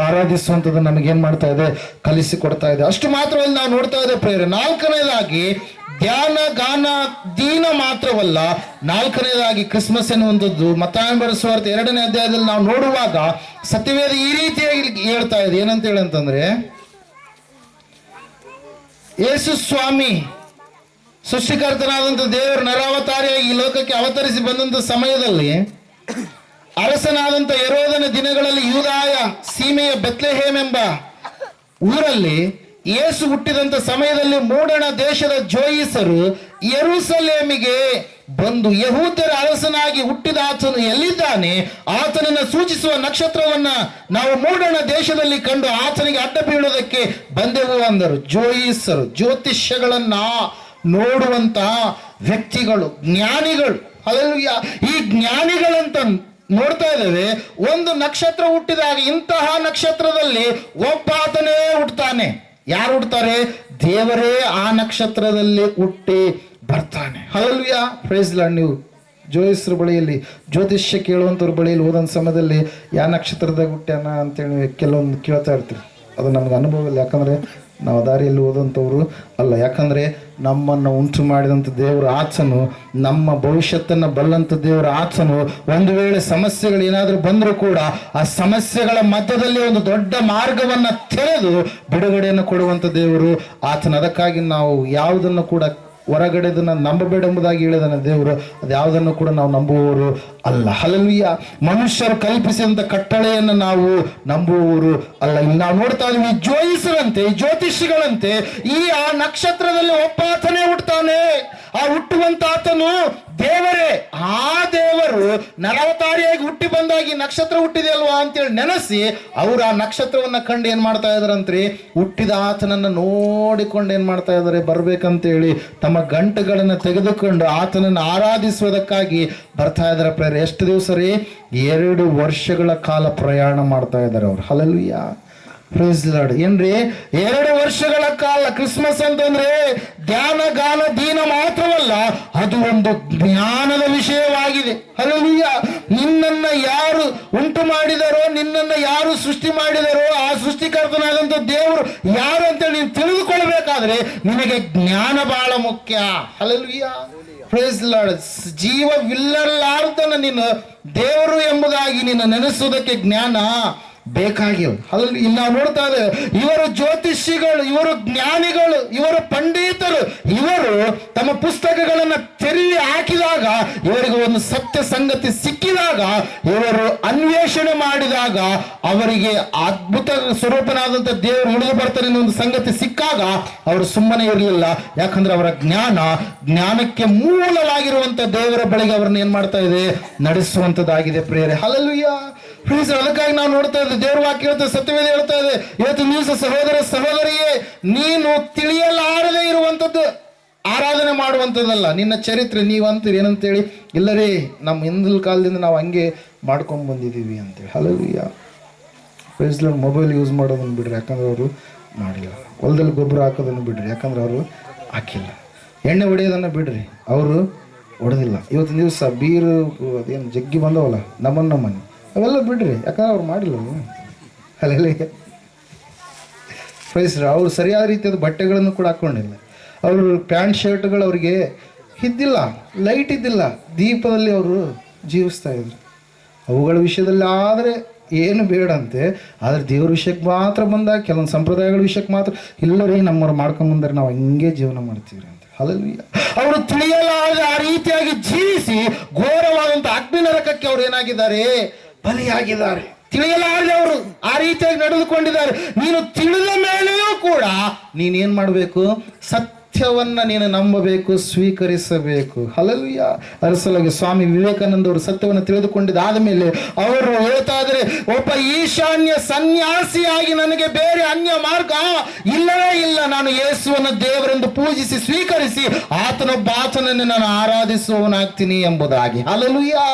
ಆರಾಧಿಸುವಂಥದ್ದನ್ನು ನಮಗೆ ಏನ್ ಮಾಡ್ತಾ ಇದೆ, ಕಲಿಸಿಕೊಡ್ತಾ ಇದೆ. ಅಷ್ಟು ಮಾತ್ರವಲ್ಲ, ನಾವು ನೋಡ್ತಾ ಇದ್ದೇವೆ ಪ್ರಿಯರೇ, 4ನೇದಾಗಿ ಧ್ಯಾನ ಗಾನ ದೀನ ಮಾತ್ರವಲ್ಲ, 4ನೇದಾಗಿ ಕ್ರಿಸ್ಮಸ್ ಎನ್ನುವಂಥದ್ದು ಮತ್ತಾಯ ಬರೆಸುವಾರ್ತೆ 2ನೇ ಅಧ್ಯಾಯದಲ್ಲಿ ನಾವು ನೋಡುವಾಗ ಸತ್ಯವೇದ ಈ ರೀತಿಯಾಗಿ ಹೇಳ್ತಾ ಇದೆ. ಏನಂತ ಹೇಳಂತಂದ್ರೆ, ಯೇಸು ಸ್ವಾಮಿ ಸೃಷ್ಟಿಕರ್ತನಾದಂಥ ದೇವರು ನರಾವತಾರಿಯಾಗಿ ಈ ಲೋಕಕ್ಕೆ ಅವತರಿಸಿ ಬಂದಂತ ಸಮಯದಲ್ಲಿ ಅರಸನಾದಂಥ ಹೆರೋದನ ದಿನಗಳಲ್ಲಿ ಯೂದಾಯ ಸೀಮೆಯ ಬೆತ್ಲೆಹೇಮ್ ಎಂಬ ಊರಲ್ಲಿ ಯೇಸು ಹುಟ್ಟಿದಂತ ಸಮಯದಲ್ಲಿ ಮೂಡಣ ದೇಶದ ಜೋಯಿಸರು ಯೆರೂಸಲೇಮಿಗೆ ಬಂದು ಯಹೂದ್ಯರ ಅರಸನಾಗಿ ಹುಟ್ಟಿದ ಆತನು ಎಲ್ಲಿದ್ದಾನೆ, ಆತನನ್ನು ಸೂಚಿಸುವ ನಕ್ಷತ್ರವನ್ನ ನಾವು ಮೂಡಣ ದೇಶದಲ್ಲಿ ಕಂಡು ಆತನಿಗೆ ಅಡ್ಡ ಬೀಳುವುದಕ್ಕೆ ಬಂದೆವು ಅಂದರು. ಜೋಯಿಸರು ಜ್ಯೋತಿಷ್ಯಗಳನ್ನ ನೋಡುವಂತ ವ್ಯಕ್ತಿಗಳು, ಜ್ಞಾನಿಗಳು. ಹಲ್ಲೆಲೂಯಾ. ಈ ಜ್ಞಾನಿಗಳಂತ ನೋಡ್ತಾ ಇದ್ದೇವೆ. ಒಂದು ನಕ್ಷತ್ರ ಹುಟ್ಟಿದಾಗ ಇಂತಹ ನಕ್ಷತ್ರದಲ್ಲಿ ಒಬ್ಬ ಆತನೇ ಹುಟ್ಟುತ್ತಾನೆ. ಯಾರು ಹುಡ್ತಾರೆ? ದೇವರೇ ಆ ನಕ್ಷತ್ರದಲ್ಲಿ ಹುಟ್ಟಿ ಬರ್ತಾನೆ. ಹಲ್ಲೆಲೂಯಾ. Praise the Lord. ನೀವು ಜೋಯಿಸ್ರ ಬಳಿಯಲ್ಲಿ ಜ್ಯೋತಿಷ್ಯ ಕೇಳುವಂಥವ್ರ ಬಳಿಯಲ್ಲಿ ಹೋದಂಥ ಸಮಯದಲ್ಲಿ ಯಾವ ನಕ್ಷತ್ರದಾಗ ಹುಟ್ಟ್ಯಾನ ಅಂತೇಳಿ ಕೆಲವೊಂದು ಕೇಳ್ತಾ ಇರ್ತೀವಿ. ಅದು ನಮ್ಗೆ ಅನುಭವ ಇಲ್ಲ, ಯಾಕಂದ್ರೆ ನಾವು ದಾರಿಯಲ್ಲಿ ಓದಂಥವ್ರು ಅಲ್ಲ. ಯಾಕಂದ್ರೆ ನಮ್ಮನ್ನು ಉಂಟು ಮಾಡಿದಂಥ ದೇವರು ಆತನು, ನಮ್ಮ ಭವಿಷ್ಯತ್ತನ್ನು ಬಲ್ಲಂಥ ದೇವರು ಆತನು. ಒಂದು ವೇಳೆ ಸಮಸ್ಯೆಗಳು ಏನಾದರೂ ಬಂದರೂ ಕೂಡ ಆ ಸಮಸ್ಯೆಗಳ ಮಧ್ಯದಲ್ಲಿ ಒಂದು ದೊಡ್ಡ ಮಾರ್ಗವನ್ನು ತೆರೆದು ಬಿಡುಗಡೆಯನ್ನು ಕೊಡುವಂಥ ದೇವರು ಆತನು. ಅದಕ್ಕಾಗಿ ನಾವು ಯಾವುದನ್ನು ಕೂಡ ಹೊರಗಡೆದನ್ನ ನಂಬಬೇಡ ಎಂಬುದಾಗಿ ಹೇಳಿದಾನೆ ದೇವರು. ಅದ್ಯಾವುದನ್ನು ಕೂಡ ನಾವು ನಂಬುವವರು ಅಲ್ಲ. ಹಲ್ಲೆಲೂಯಾ. ಮನುಷ್ಯರು ಕಲ್ಪಿಸಿದಂತ ಕಟ್ಟಳೆಯನ್ನು ನಾವು ನಂಬುವವರು ಅಲ್ಲ. ಇಲ್ಲಿ ನಾವು ನೋಡ್ತಾ ಇದ್ವಿ, ಜೋಯಿಸರಂತೆ, ಜ್ಯೋತಿಷಿಗಳಂತೆ ಆ ನಕ್ಷತ್ರದಲ್ಲಿ ಒಬ್ಬಾತನೇ ಹುಟ್ಟುತ್ತಾನೆ. ಆ ಹುಟ್ಟುವಂತ ಆತನು ದೇವರೇ. ಆ ದೇವರು ನರವತಾರಿಯಾಗಿ ಹುಟ್ಟಿ ಬಂದಾಗಿ ನಕ್ಷತ್ರ ಹುಟ್ಟಿದೆ ಅಲ್ವಾ ಅಂತೇಳಿ ನೆನೆಸಿ ಅವರು ಆ ನಕ್ಷತ್ರವನ್ನ ಕಂಡು ಏನ್ ಮಾಡ್ತಾ ಇದಾರಂತ್ರಿ, ಹುಟ್ಟಿದ ಆತನನ್ನ ನೋಡಿಕೊಂಡು ಏನ್ ಮಾಡ್ತಾ ಇದಾರೆ, ಬರ್ಬೇಕಂತೇಳಿ ತಮ್ಮ ಗಂಟುಗಳನ್ನ ತೆಗೆದುಕೊಂಡು ಆತನನ್ನು ಆರಾಧಿಸುವುದಕ್ಕಾಗಿ ಬರ್ತಾ ಇದಾರೆ. ಪ್ರೇರೆ ಎಷ್ಟು ದಿವಸ ರೀ? 2 ವರ್ಷಗಳ ಕಾಲ ಪ್ರಯಾಣ ಮಾಡ್ತಾ ಇದ್ದಾರೆ ಅವರು. ಹಲ್ಲೆಲೂಯಾ. Praise Lord. ಏನ್ರಿ 2 ವರ್ಷಗಳ ಕಾಲ. ಕ್ರಿಸ್ಮಸ್ ಅಂತಂದ್ರೆ ಧ್ಯಾನ ಗಾನ ದೀನ ಮಾತ್ರವಲ್ಲ, ಅದು ಒಂದು ಜ್ಞಾನದ ವಿಷಯವಾಗಿದೆ. ಹಲ್ಲೆಲೂಯಾ. ನಿನ್ನನ್ನ ಯಾರು ಉಂಟು ಮಾಡಿದರೋ, ನಿನ್ನನ್ನ ಯಾರು ಸೃಷ್ಟಿ ಮಾಡಿದರೋ, ಆ ಸೃಷ್ಟಿಕರ್ತನಾದಂಥ ದೇವರು ಯಾರು ಅಂತೇಳಿ ನೀನು ತಿಳಿದುಕೊಳ್ಬೇಕಾದ್ರೆ ನಿನಗೆ ಜ್ಞಾನ ಬಹಳ ಮುಖ್ಯ. ಹಲ್ಲೆಲೂಯಾ. Praise lord. ಜೀವವಿಲ್ಲಲಾರ್ದನ ನೀನು ದೇವರು ಎಂಬುದಾಗಿ ನೀನು ನೆನೆಸುವುದಕ್ಕೆ ಜ್ಞಾನ ಬೇಕಾಗಿಲ್ಲ. ಅಲ್ಲಿ ಇಲ್ಲಿ ನಾವು ನೋಡ್ತಾ ಇದ್ದೇವೆ, ಇವರು ಜ್ಯೋತಿಷಿಗಳು, ಇವರು ಜ್ಞಾನಿಗಳು, ಇವರು ಪಂಡಿತರು, ಇವರು ತಮ್ಮ ಪುಸ್ತಕಗಳನ್ನು ತೆರೆದು ಹಾಕಿದಾಗ, ಇವರಿಗೆ ಒಂದು ಸತ್ಯ ಸಂಗತಿ ಸಿಕ್ಕಿದಾಗ, ಇವರು ಅನ್ವೇಷಣೆ ಮಾಡಿದಾಗ ಅವರಿಗೆ ಅದ್ಭುತ ಸ್ವರೂಪನಾದಂಥ ದೇವರು ಉಳಿದು ಬರ್ತಾರೆ ಅನ್ನೋ ಒಂದು ಸಂಗತಿ ಸಿಕ್ಕಾಗ ಅವರು ಸುಮ್ಮನೆ ಇರಲಿಲ್ಲ. ಯಾಕಂದ್ರೆ ಅವರ ಜ್ಞಾನಕ್ಕೆ ಮೂಲವಾಗಿರುವಂತ ದೇವರ ಬಳಿಗೆ ಅವರನ್ನ ಏನ್ ಮಾಡ್ತಾ ಇದೆ, ನಡೆಸುವಂತದ್ದಾಗಿದೆ ಪ್ರಿಯರೇ. ಹಲ್ಲೆಲೂಯಾ. ಪ್ಲೀಸ್. ಅದಕ್ಕಾಗಿ ನಾವು ನೋಡ್ತಾ ಇದ್ದೇವೆ, ದೇವರ ವಾಕ್ಯ ಹೇಳ್ತಾ, ಸತ್ಯವೇದ ಹೇಳ್ತಾ ಇದೆ, ಇವತ್ತು ದಿವಸ ಸಹೋದರ ಸಹೋದರಿಯೇ, ನೀನು ತಿಳಿಯಲಾರದೆ ಇರುವಂಥದ್ದು ಆರಾಧನೆ ಮಾಡುವಂಥದ್ದಲ್ಲ. ನಿನ್ನ ಚರಿತ್ರೆ ನೀವಂತೀರಿ ಏನಂತೇಳಿ, ಇಲ್ಲರೇ ನಮ್ಮ ಹಿಂದಿನ ಕಾಲದಿಂದ ನಾವು ಹಂಗೆ ಮಾಡ್ಕೊಂಡು ಬಂದಿದ್ದೀವಿ ಅಂತೇಳಿ. Hallelujah. Praise Lord. Mobile use ಮಾಡೋದನ್ನು ಬಿಡ್ರಿ, ಯಾಕಂದ್ರೆ ಅವರು ಮಾಡಿಲ್ಲ. ಹೊಲದಲ್ಲಿ ಗೊಬ್ಬರ ಹಾಕೋದನ್ನು ಬಿಡ್ರಿ, ಯಾಕಂದ್ರೆ ಅವರು ಹಾಕಿಲ್ಲ. ಎಣ್ಣೆ ಹೊಡೆಯೋದನ್ನು ಬಿಡ್ರಿ, ಅವರು ಹೊಡೆದಿಲ್ಲ. ಇವತ್ತಿನ ದಿವಸ ಬೀರು ಅದೇನು ಜಗ್ಗಿ ಬಂದವಲ್ಲ, ನಮ್ಮನೆ ಅವೆಲ್ಲ ಬಿಡ್ರಿ, ಯಾಕಂದ್ರೆ ಅವ್ರು ಮಾಡಿಲ್ಲ. ಅಲ್ಲೆಲ್ಲ ಪ್ರೈಸ್. ಅವ್ರು ಸರಿಯಾದ ರೀತಿಯಾದ ಬಟ್ಟೆಗಳನ್ನು ಕೂಡ ಹಾಕ್ಕೊಂಡಿಲ್ಲ. ಅವರು ಪ್ಯಾಂಟ್ ಶರ್ಟ್ಗಳು ಅವ್ರಿಗೆ ಇದ್ದಿಲ್ಲ, ಲೈಟ್ ಇದ್ದಿಲ್ಲ, ದೀಪದಲ್ಲಿ ಅವರು ಜೀವಿಸ್ತಾ ಇದ್ರು. ಅವುಗಳ ವಿಷಯದಲ್ಲಿ ಆದರೆ ಏನು ಬೇಡಂತೆ, ಆದರೆ ದೇವ್ರ ವಿಷಯಕ್ಕೆ ಮಾತ್ರ ಬಂದಾಗ, ಕೆಲವೊಂದು ಸಂಪ್ರದಾಯಗಳ ವಿಷಯಕ್ಕೆ ಮಾತ್ರ ಇಲ್ಲರೇ ನಮ್ಮವ್ರು ಮಾಡ್ಕೊಂಬಂದರೆ ನಾವು ಹಂಗೆ ಜೀವನ ಮಾಡ್ತೀವಿ ಅಂತ. ಹಲ್ಲೆಲೂಯಾ. ಅವರು ತಿಳಿಯಲಾರದೆ ಆ ರೀತಿಯಾಗಿ ಜೀವಿಸಿ ಘೋರವಾದಂಥ ಅಗ್ನಿ ನರಕಕ್ಕೆ ಅವ್ರು ಏನಾಗಿದ್ದಾರೆ, ಬಲಿಯಾಗಿದ್ದಾರೆ. ತಿಳಿಯಲಾರದೆ ಅವರು ಆ ರೀತಿಯಾಗಿ ನಡೆದುಕೊಂಡಿದ್ದಾರೆ. ನೀನು ತಿಳಿದ ಮೇಲೆಯೂ ಕೂಡ ನೀನೇನ್ ಮಾಡಬೇಕು, ಸತ್ಯವನ್ನ ನೀನು ನಂಬಬೇಕು, ಸ್ವೀಕರಿಸಬೇಕು. ಹಲ್ಲೆಲೂಯಾ. ಅರಸಲಾಗಿ ಸ್ವಾಮಿ ವಿವೇಕಾನಂದ ಅವರು ಸತ್ಯವನ್ನು ತಿಳಿದುಕೊಂಡಿದ್ದಾದ ಮೇಲೆ ಅವರು ಹೇಳ್ತಾ ಇದ್ದಾರೆ, ಒಬ್ಬ ಈಶಾನ್ಯ ಸನ್ಯಾಸಿಯಾಗಿ ನನಗೆ ಬೇರೆ ಅನ್ಯ ಮಾರ್ಗ ಇಲ್ಲವೇ ಇಲ್ಲ. ನಾನು ಯೇಸುವನ್ನು ದೇವರೆಂದು ಪೂಜಿಸಿ ಸ್ವೀಕರಿಸಿ ಆತನೊಬ್ಬಾತನನ್ನು ನಾನು ಆರಾಧಿಸುವವನಾಗ್ತೀನಿ ಎಂಬುದಾಗಿ. ಹಲ್ಲೆಲೂಯಾ.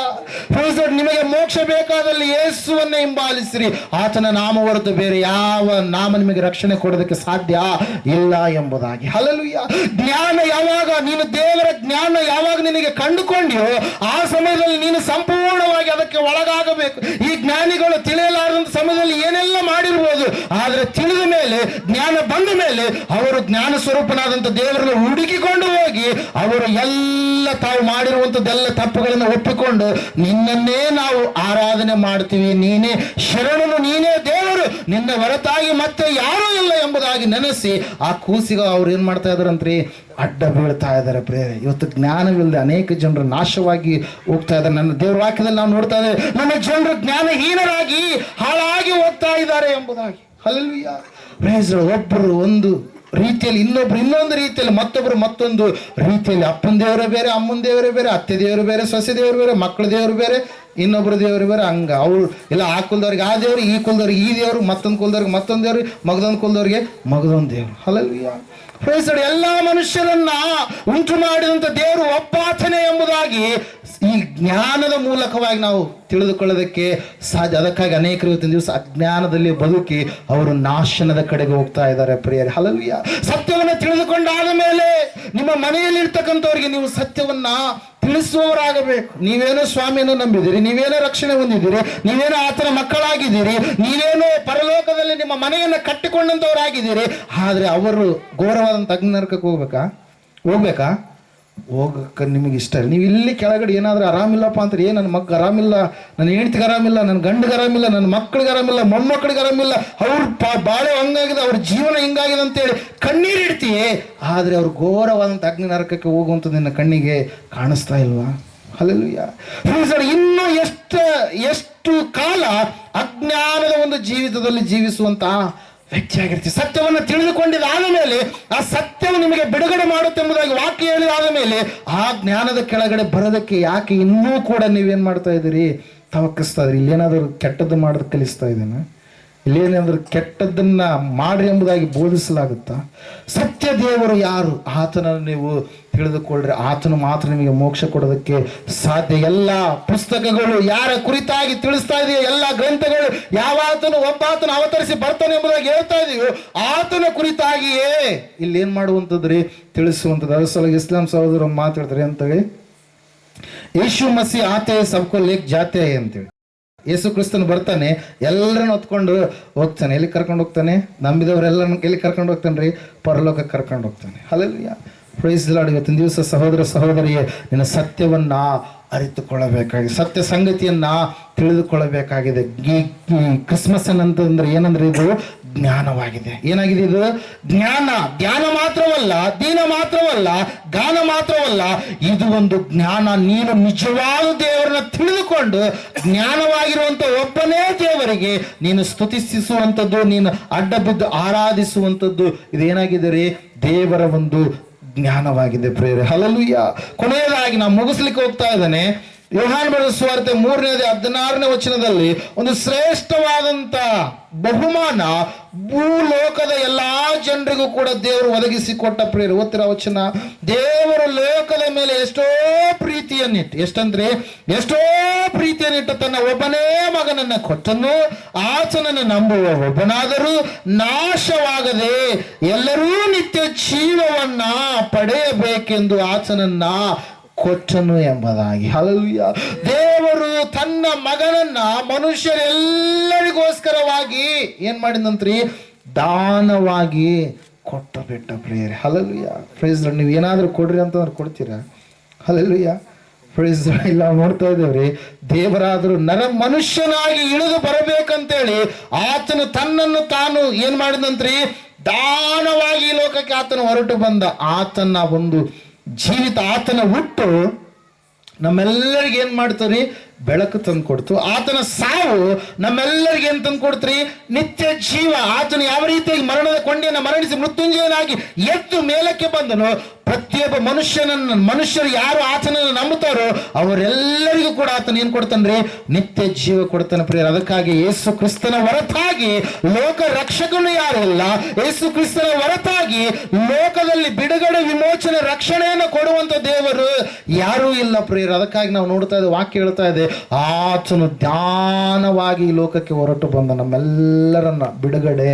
ನಿಮಗೆ ಮೋಕ್ಷ ಬೇಕಾದಲ್ಲಿ ಯೇಸುವನ್ನೇ ಹಿಂಬಾಲಿಸಿರಿ. ಆತನ ನಾಮ ಹೊರತು ಬೇರೆ ಯಾವ ನಾಮ ನಿಮಗೆ ರಕ್ಷಣೆ ಕೊಡೋದಕ್ಕೆ ಸಾಧ್ಯ ಇಲ್ಲ ಎಂಬುದಾಗಿ. ಹಲ್ಲೆಲೂಯಾ. ಜ್ಞಾನ ಯಾವಾಗ ನೀನು ದೇವರ ಜ್ಞಾನ ಯಾವಾಗ ನಿನಗೆ ಕಂಡುಕೊಂಡ್ಯೋ ಆ ಸಮಯದಲ್ಲಿ ನೀನು ಸಂಪೂರ್ಣವಾಗಿ ಅದಕ್ಕೆ ಒಳಗಾಗಬೇಕು. ಈ ಜ್ಞಾನಿಗಳು ತಿಳಿಯಲಾರದಂತ ಸಮಯದಲ್ಲಿ ಏನೆಲ್ಲ ಮಾಡಿರ್ಬೋದು, ಆದರೆ ತಿಳಿದ ಮೇಲೆ, ಜ್ಞಾನ ಬಂದ ಮೇಲೆ ಅವರು ಜ್ಞಾನ ಸ್ವರೂಪನಾದಂಥ ದೇವರನ್ನು ಹುಡುಕಿಕೊಂಡು ಹೋಗಿ ಅವರು ಎಲ್ಲ ತಾವು ಮಾಡಿರುವಂಥದ್ದೆಲ್ಲ ತಪ್ಪುಗಳನ್ನು ಒಪ್ಪಿಕೊಂಡು ನಿನ್ನನ್ನೇ ನಾವು ಆರಾಧನೆ ಮಾಡ್ತೀವಿ, ನೀನೇ ಶರಣನು, ನೀನೇ ದೇವರು, ನಿನ್ನ ಹೊರತಾಗಿ ಮತ್ತೆ ಯಾರೂ ಇಲ್ಲ ಎಂಬುದಾಗಿ ನೆನೆಸಿ ಆ ಕೂಸಿಗ ಅವ್ರು ಏನ್ ಮಾಡ್ತಾ ಇದಾರಂತ್ರಿ, ಅಡ್ಡ ಬೀಳ್ತಾ ಇದ್ದಾರೆ ಪ್ರೇರೆ. ಇವತ್ತು ಜ್ಞಾನವಿಲ್ಲದೆ ಅನೇಕ ಜನರು ನಾಶವಾಗಿ ಹೋಗ್ತಾ ಇದ್ದಾರೆ. ನನ್ನ ದೇವರ ವಾಕ್ಯದಲ್ಲಿ ನಾವು ನೋಡ್ತಾ ಇದ್ದೇವೆ, ನನ್ನ ಜನರು ಜ್ಞಾನಹೀನರಾಗಿ ಹಾಳಾಗಿ ಹೋಗ್ತಾ ಇದ್ದಾರೆ ಎಂಬುದಾಗಿ. ಹಲ್ಲೆಲೂಯಾ. ಪ್ರೈಸ್. ಒಬ್ಬರು ಒಂದು ರೀತಿಯಲ್ಲಿ, ಇನ್ನೊಬ್ರು ಇನ್ನೊಂದು ರೀತಿಯಲ್ಲಿ, ಮತ್ತೊಬ್ಬರು ಮತ್ತೊಂದು ರೀತಿಯಲ್ಲಿ. ಅಪ್ಪನ ದೇವರೇ ಬೇರೆ, ಅಮ್ಮನ ದೇವರೇ ಬೇರೆ, ಅತ್ತೆ ದೇವರು ಬೇರೆ, ಸೊಸೆ ದೇವರು ಬೇರೆ, ಮಕ್ಕಳ ದೇವರು ಬೇರೆ, ಇನ್ನೊಬ್ಬರ ದೇವರು ಬೇರೆ. ಹಂಗ ಅವ್ರು ಇಲ್ಲ, ಆ ಕುಲದವ್ರಿಗೆ ಆ ದೇವರು, ಈ ಕುಲದವ್ರಿಗೆ ಈ ದೇವರು, ಮತ್ತೊಂದು ಕುಲದವ್ರಿಗೆ ಮತ್ತೊಂದು ದೇವ್ರಿಗೆ, ಮಗದೊಂದು ಕುಲದವ್ರಿಗೆ ಮಗದೊಂದು ದೇವರು. ಹಲ್ಲೆಲೂಯಾ. ಪ್ರೈಸ್. ಎಲ್ಲ ಮನುಷ್ಯರನ್ನ ಉಂಟು ಮಾಡಿದಂಥ ದೇವರು ಒಬ್ಬಾತನೇ ಎಂಬುದಾಗಿ ಈ ಜ್ಞಾನದ ಮೂಲಕವಾಗಿ ನಾವು ತಿಳಿದುಕೊಳ್ಳೋದಕ್ಕೆ ಸಾಧ್ಯ. ಅದಕ್ಕಾಗಿ ಅನೇಕರು ಇವತ್ತಿನ ದಿವಸ ಅಜ್ಞಾನದಲ್ಲಿ ಬದುಕಿ ಅವರು ನಾಶನದ ಕಡೆಗೆ ಹೋಗ್ತಾ ಇದ್ದಾರೆ ಪ್ರಿಯರೇ. ಹಲ್ಲೆಲೂಯಾ. ಸತ್ಯವನ್ನು ತಿಳಿದುಕೊಂಡಾದ ಮೇಲೆ ನಿಮ್ಮ ಮನೆಯಲ್ಲಿ ಇರ್ತಕ್ಕಂಥವ್ರಿಗೆ ನೀವು ಸತ್ಯವನ್ನ ತಿಳಿಸುವವರಾಗಬೇಕು. ನೀವೇನೋ ಸ್ವಾಮಿಯನ್ನು ನಂಬಿದ್ದೀರಿ, ನೀವೇನೋ ರಕ್ಷಣೆ ಹೊಂದಿದ್ದೀರಿ, ನೀವೇನೋ ಆತನ ಮಕ್ಕಳಾಗಿದ್ದೀರಿ, ನೀವೇನೋ ಪರಲೋಕದಲ್ಲಿ ನಿಮ್ಮ ಮನೆಯನ್ನು ಕಟ್ಟಿಕೊಂಡಂಥವರಾಗಿದ್ದೀರಿ, ಆದರೆ ಅವರು ಘೋರವಾದಂಥ ಅಗ್ನಿ ನರಕಕ್ಕೆ ಹೋಗ್ಬೇಕಾ? ಹೋಗಕ್ಕೆ ನಿಮಗೆ ಇಷ್ಟ ಇಲ್ಲ. ನೀವು ಇಲ್ಲಿ ಕೆಳಗಡೆ ಏನಾದರೂ ಆರಾಮಿಲ್ಲಪ್ಪ ಅಂತಾರೆ, ನನ್ನ ಮಗ ಆರಾಮಿಲ್ಲ, ನನ್ನ ಹೆಂಡ್ತಿಗೆ ಆರಾಮಿಲ್ಲ, ನನ್ನ ಗಂಡಿಗೆ ಆರಾಮಿಲ್ಲ, ನನ್ನ ಮಕ್ಕಳಿಗೆ ಆರಾಮಿಲ್ಲ, ಮೊಮ್ಮಕ್ಕಳಿಗೆ ಆರಾಮಿಲ್ಲ, ಅವ್ರ ಬಾಳೆ ಹಂಗಾಗಿದೆ, ಅವ್ರ ಜೀವನ ಹಿಂಗಾಗಿದೆ ಅಂತೇಳಿ ಕಣ್ಣೀರು ಇಡ್ತೀಯೇ. ಆದರೆ ಅವ್ರು ಘೋರವಾದಂಥ ಅಗ್ನಿ ನರಕಕ್ಕೆ ಹೋಗುವಂಥದ್ದು ನಿನ್ನ ಕಣ್ಣಿಗೆ ಕಾಣಿಸ್ತಾ ಇಲ್ವಾ? ಹಲ್ಲೆಲೂಯಾ. ಇನ್ನೂ ಎಷ್ಟು ಕಾಲ ಅಜ್ಞಾನದ ಒಂದು ಜೀವಿತದಲ್ಲಿ ಜೀವಿಸುವಂತ ವ್ಯಕ್ತಿಯಾಗಿರ್ತೀವಿ. ಸತ್ಯವನ್ನು ತಿಳಿದುಕೊಂಡಿದ್ದಾದ ಮೇಲೆ ಆ ಸತ್ಯವು ನಿಮಗೆ ಬಿಡುಗಡೆ ಮಾಡುತ್ತೆಂಬುದಾಗಿ ವಾಕ್ಯ ಹೇಳಿದಾದ ಮೇಲೆ ಆ ಜ್ಞಾನದ ಕೆಳಗಡೆ ಬರೋದಕ್ಕೆ ಯಾಕೆ ಇನ್ನೂ ಕೂಡ ನೀವೇನು ಮಾಡ್ತಾ ಇದ್ದೀರಿ? ತವಕಿಸ್ತಾ ಇದ್ರಿ. ಇಲ್ಲೇನಾದರೂ ಕೆಟ್ಟದ್ದು ಮಾಡೋದು ಕಲಿಸ್ತಾ ಇದ್ದೇನೆ, ಇಲ್ಲೇನಾದರೂ ಕೆಟ್ಟದ್ದನ್ನ ಮಾಡ್ರಿ ಎಂಬುದಾಗಿ ಬೋಧಿಸಲಾಗುತ್ತಾ? ಸತ್ಯ ದೇವರು ಯಾರು ಆತನನ್ನು ನೀವು ತಿಳಿದುಕೊಳ್ಳ್ರಿ, ಆತನು ಮಾತ್ರ ನಿಮಗೆ ಮೋಕ್ಷ ಕೊಡೋದಕ್ಕೆ ಸಾಧ್ಯ. ಎಲ್ಲ ಪುಸ್ತಕಗಳು ಯಾರ ಕುರಿತಾಗಿ ತಿಳಿಸ್ತಾ ಇದೆಯೋ, ಎಲ್ಲ ಗ್ರಂಥಗಳು ಯಾವಾತನು ಒಬ್ಬಾತನು ಅವತರಿಸಿ ಬರ್ತಾನೆ ಎಂಬುದಾಗಿ ಹೇಳ್ತಾ ಇದೆಯೋ ಆತನ ಕುರಿತಾಗಿಯೇ ಇಲ್ಲೇನ್ ಮಾಡುವಂಥದ್ರಿ? ತಿಳಿಸುವಂಥದ್ದು. ಅದರ ಸಲುವಾಗಿ ಇಸ್ಲಾಂ ಸಹೋದರ ಮಾತಾಡ್ತಾರೆ ಅಂತೇಳಿ, ಯೇಸು ಮಸಿ ಆತೆ ಸಬ್ಕೋ ಲೇಕ್ ಜಾತೆ ಅಂತೇಳಿ. ಯೇಸು ಕ್ರಿಸ್ತನು ಬರ್ತಾನೆ, ಎಲ್ಲರನ್ನು ಹೊತ್ಕೊಂಡು ಹೋಗ್ತಾನೆ. ಎಲ್ಲಿ ಕರ್ಕೊಂಡು ಹೋಗ್ತಾನೆ? ನಂಬಿದವರೆಲ್ಲರನ್ನು ಎಲ್ಲಿ ಕರ್ಕೊಂಡು ಹೋಗ್ತಾನೆ ರೀ? ಪರಲೋಕಕ್ಕೆ ಕರ್ಕೊಂಡು ಹೋಗ್ತಾನೆ. ಹಲ್ಲೆಲೂಯಾ. Praise the Lord. ಇವತ್ತಿನ ದಿವಸ ಸಹೋದರ ಸಹೋದರಿಯೇ, ನಿನ್ನ ಸತ್ಯವನ್ನ ಅರಿತುಕೊಳ್ಳಬೇಕಾಗಿದೆ, ಸತ್ಯ ಸಂಗತಿಯನ್ನ ತಿಳಿದುಕೊಳ್ಳಬೇಕಾಗಿದೆ. ಈ ಕ್ರಿಸ್ಮಸ್ ಅಂತಂದ್ರೆ ಏನಂದ್ರೆ ಇದು ಜ್ಞಾನವಾಗಿದೆ. ಏನಾಗಿದೆ ಇದು? ಜ್ಞಾನ. ಜ್ಞಾನ ಮಾತ್ರವಲ್ಲ, ದೀನ ಮಾತ್ರವಲ್ಲ, ಗಾನ ಮಾತ್ರವಲ್ಲ, ಇದು ಒಂದು ಜ್ಞಾನ. ನೀನು ನಿಜವಾದ ದೇವರನ್ನ ತಿಳಿದುಕೊಂಡು ಜ್ಞಾನವಾಗಿರುವಂತ ಒಬ್ಬನೇ ದೇವರಿಗೆ ನೀನು ಸ್ತುತಿಸುವಂಥದ್ದು, ನೀನು ಅಡ್ಡ ಬಿದ್ದು ಆರಾಧಿಸುವಂಥದ್ದು, ಇದೇನಾಗಿದೆ ರೀ? ದೇವರ ಒಂದು ಜ್ಞಾನವಾಗಿದೆ ಪ್ರೇರೆ. ಹಲ್ಲೆಲೂಯಾ. ಕೊನೆಯದಾಗಿ ನಾವು ಮುಗಿಸ್ಲಿಕ್ಕೆ ಹೋಗ್ತಾ ಇದ್ದಾನೆ. ಯೋಹಾನ ಬರೆದ ಸುವಾರ್ತೆ 3:16 ಒಂದು ಶ್ರೇಷ್ಠವಾದಂತ ಬಹುಮಾನ ಭೂಲೋಕದ ಎಲ್ಲಾ ಜನರಿಗೂ ಕೂಡ ದೇವರು ಒದಗಿಸಿಕೊಟ್ಟ ಪ್ರೇರೆ. ಓದ್ತಿರ ವಚನ. ದೇವರು ಲೋಕದ ಮೇಲೆ ಎಷ್ಟೋ ಪ್ರೀತಿಯನ್ನಿಟ್ಟು, ಎಷ್ಟೋ ಪ್ರೀತಿಯನ್ನಿಟ್ಟು ತನ್ನ ಒಬ್ಬನೇ ಮಗನನ್ನ ಕೊಟ್ಟನು, ಆತನನ್ನು ನಂಬುವ ಒಬ್ಬನಾದರೂ ನಾಶವಾಗದೆ ಎಲ್ಲರೂ ನಿತ್ಯ ಜೀವವನ್ನ ಪಡೆಯಬೇಕೆಂದು ಆತನನ್ನ ಕೊಟ್ಟನು ಎಂಬುದಾಗಿ. ಹಲ್ಲೆಲೂಯಾ. ದೇವರು ತನ್ನ ಮಗನನ್ನ ಮನುಷ್ಯರೆಲ್ಲರಿಗೋಸ್ಕರವಾಗಿ ಏನ್ ಮಾಡಿದಂತ್ರಿ? ದಾನವಾಗಿ ಕೊಟ್ಟು ಬಿಟ್ಟ ಪ್ರೇರೆ. ಹಲ್ಲೆಲೂಯಾ. Praise Lord. ನೀವು ಏನಾದರೂ ಕೊಡ್ರಿ ಅಂತಂದ್ರೆ ಕೊಡ್ತೀರಾ? ಹಲ್ಲೆಲೂಯಾ. Praise Lord. ಇಲ್ಲ ನೋಡ್ತಾ ಇದ್ದೇವ್ರಿ, ದೇವರಾದರೂ ಮನುಷ್ಯನಾಗಿ ಇಳಿದು ಬರಬೇಕಂತೇಳಿ ಆತನು ತನ್ನನ್ನು ತಾನು ಏನ್ ಮಾಡಿದಂತ್ರಿ? ದಾನವಾಗಿ ಈ ಲೋಕಕ್ಕೆ ಆತನು ಹೊರಟು ಬಂದ. ಆತನ ಒಂದು ಜೀವಿತ, ಆತನ ಹುಟ್ಟು ನಮ್ಮೆಲ್ಲರಿಗೆ ಏನ್ ಮಾಡ್ತೀರಿ? ಬೆಳಕು ತಂದು ಕೊಡ್ತು. ಆತನ ಸಾವು ನಮ್ಮೆಲ್ಲರಿಗೆ ಏನ್ ತಂದು ಕೊಡ್ತೀರಿ? ನಿತ್ಯ ಜೀವ. ಆತನು ಯಾವ ರೀತಿಯಾಗಿ ಮರಣದ ಕೊಂಡಿಯನ್ನು ಮರಣಿಸಿ ಮೃತ್ಯುಂಜಯನಾಗಿ ಎದ್ದು ಮೇಲಕ್ಕೆ ಬಂದನು, ಪ್ರತಿಯೊಬ್ಬ ಮನುಷ್ಯರು ಯಾರು ಆತನನ್ನು ನಂಬುತ್ತಾರೋ ಅವರೆಲ್ಲರಿಗೂ ಕೂಡ ಆತನ ಏನ್ ಕೊಡ್ತಾನ್ರಿ? ನಿತ್ಯ ಜೀವ ಕೊಡ್ತಾನೆ ಪ್ರಿಯರ. ಅದಕ್ಕಾಗಿ ಯೇಸು ಕ್ರಿಸ್ತನ ಹೊರತಾಗಿ ಲೋಕ ರಕ್ಷಕನು ಯಾರು ಇಲ್ಲ. ಯೇಸು ಕ್ರಿಸ್ತನ ಹೊರತಾಗಿ ಲೋಕದಲ್ಲಿ ಬಿಡುಗಡೆ, ವಿಮೋಚನೆ, ರಕ್ಷಣೆಯನ್ನು ಕೊಡುವಂತ ದೇವರು ಯಾರೂ ಇಲ್ಲ ಪ್ರಿಯರ. ಅದಕ್ಕಾಗಿ ನಾವು ನೋಡ್ತಾ ಇದ್ದೇವೆ, ವಾಕ್ಯ ಹೇಳ್ತಾ ಇದೆ, ಆತನು ದಾನವಾಗಿ ಈ ಲೋಕಕ್ಕೆ ಹೊರಟು ಬಂದ ನಮ್ಮೆಲ್ಲರನ್ನ ಬಿಡುಗಡೆ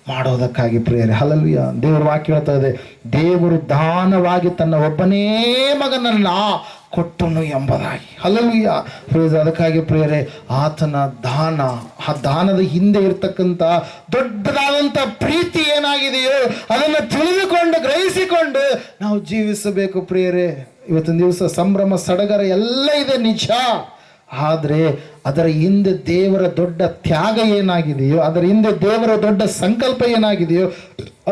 ಮಾಡೋದಕ್ಕಾಗಿ ಪ್ರಿಯರೇ. ಹಲ್ಲೆಲೂಯಾ. ದೇವರ ವಾಕ್ಯ ಹೇಳ್ತಾ ಇದೆ, ದೇವರು ದಾನವಾಗಿ ತನ್ನ ಒಬ್ಬನೇ ಮಗನನ್ನ ಕೊಟ್ಟನು ಎಂಬುದಾಗಿ. ಹಲ್ಲೆಲೂಯಾ. ಅದಕ್ಕಾಗಿ ಪ್ರಿಯರೇ, ಆತನ ದಾನ, ಆ ದಾನದ ಹಿಂದೆ ಇರ್ತಕ್ಕಂಥ ದೊಡ್ಡದಾದಂಥ ಪ್ರೀತಿ ಏನಾಗಿದೆಯೋ ಅದನ್ನು ತಿಳಿದುಕೊಂಡು ಗ್ರಹಿಸಿಕೊಂಡು ನಾವು ಜೀವಿಸಬೇಕು ಪ್ರಿಯರೇ. ಇವತ್ತಿನ ದಿವಸ ಸಂಭ್ರಮ ಸಡಗರ ಎಲ್ಲ ಇದೆ ನಿಜ, ಆದರೆ ಅದರ ಹಿಂದೆ ದೇವರ ದೊಡ್ಡ ತ್ಯಾಗ ಏನಾಗಿದೆಯೋ, ಅದರ ಹಿಂದೆ ದೇವರ ದೊಡ್ಡ ಸಂಕಲ್ಪ ಏನಾಗಿದೆಯೋ,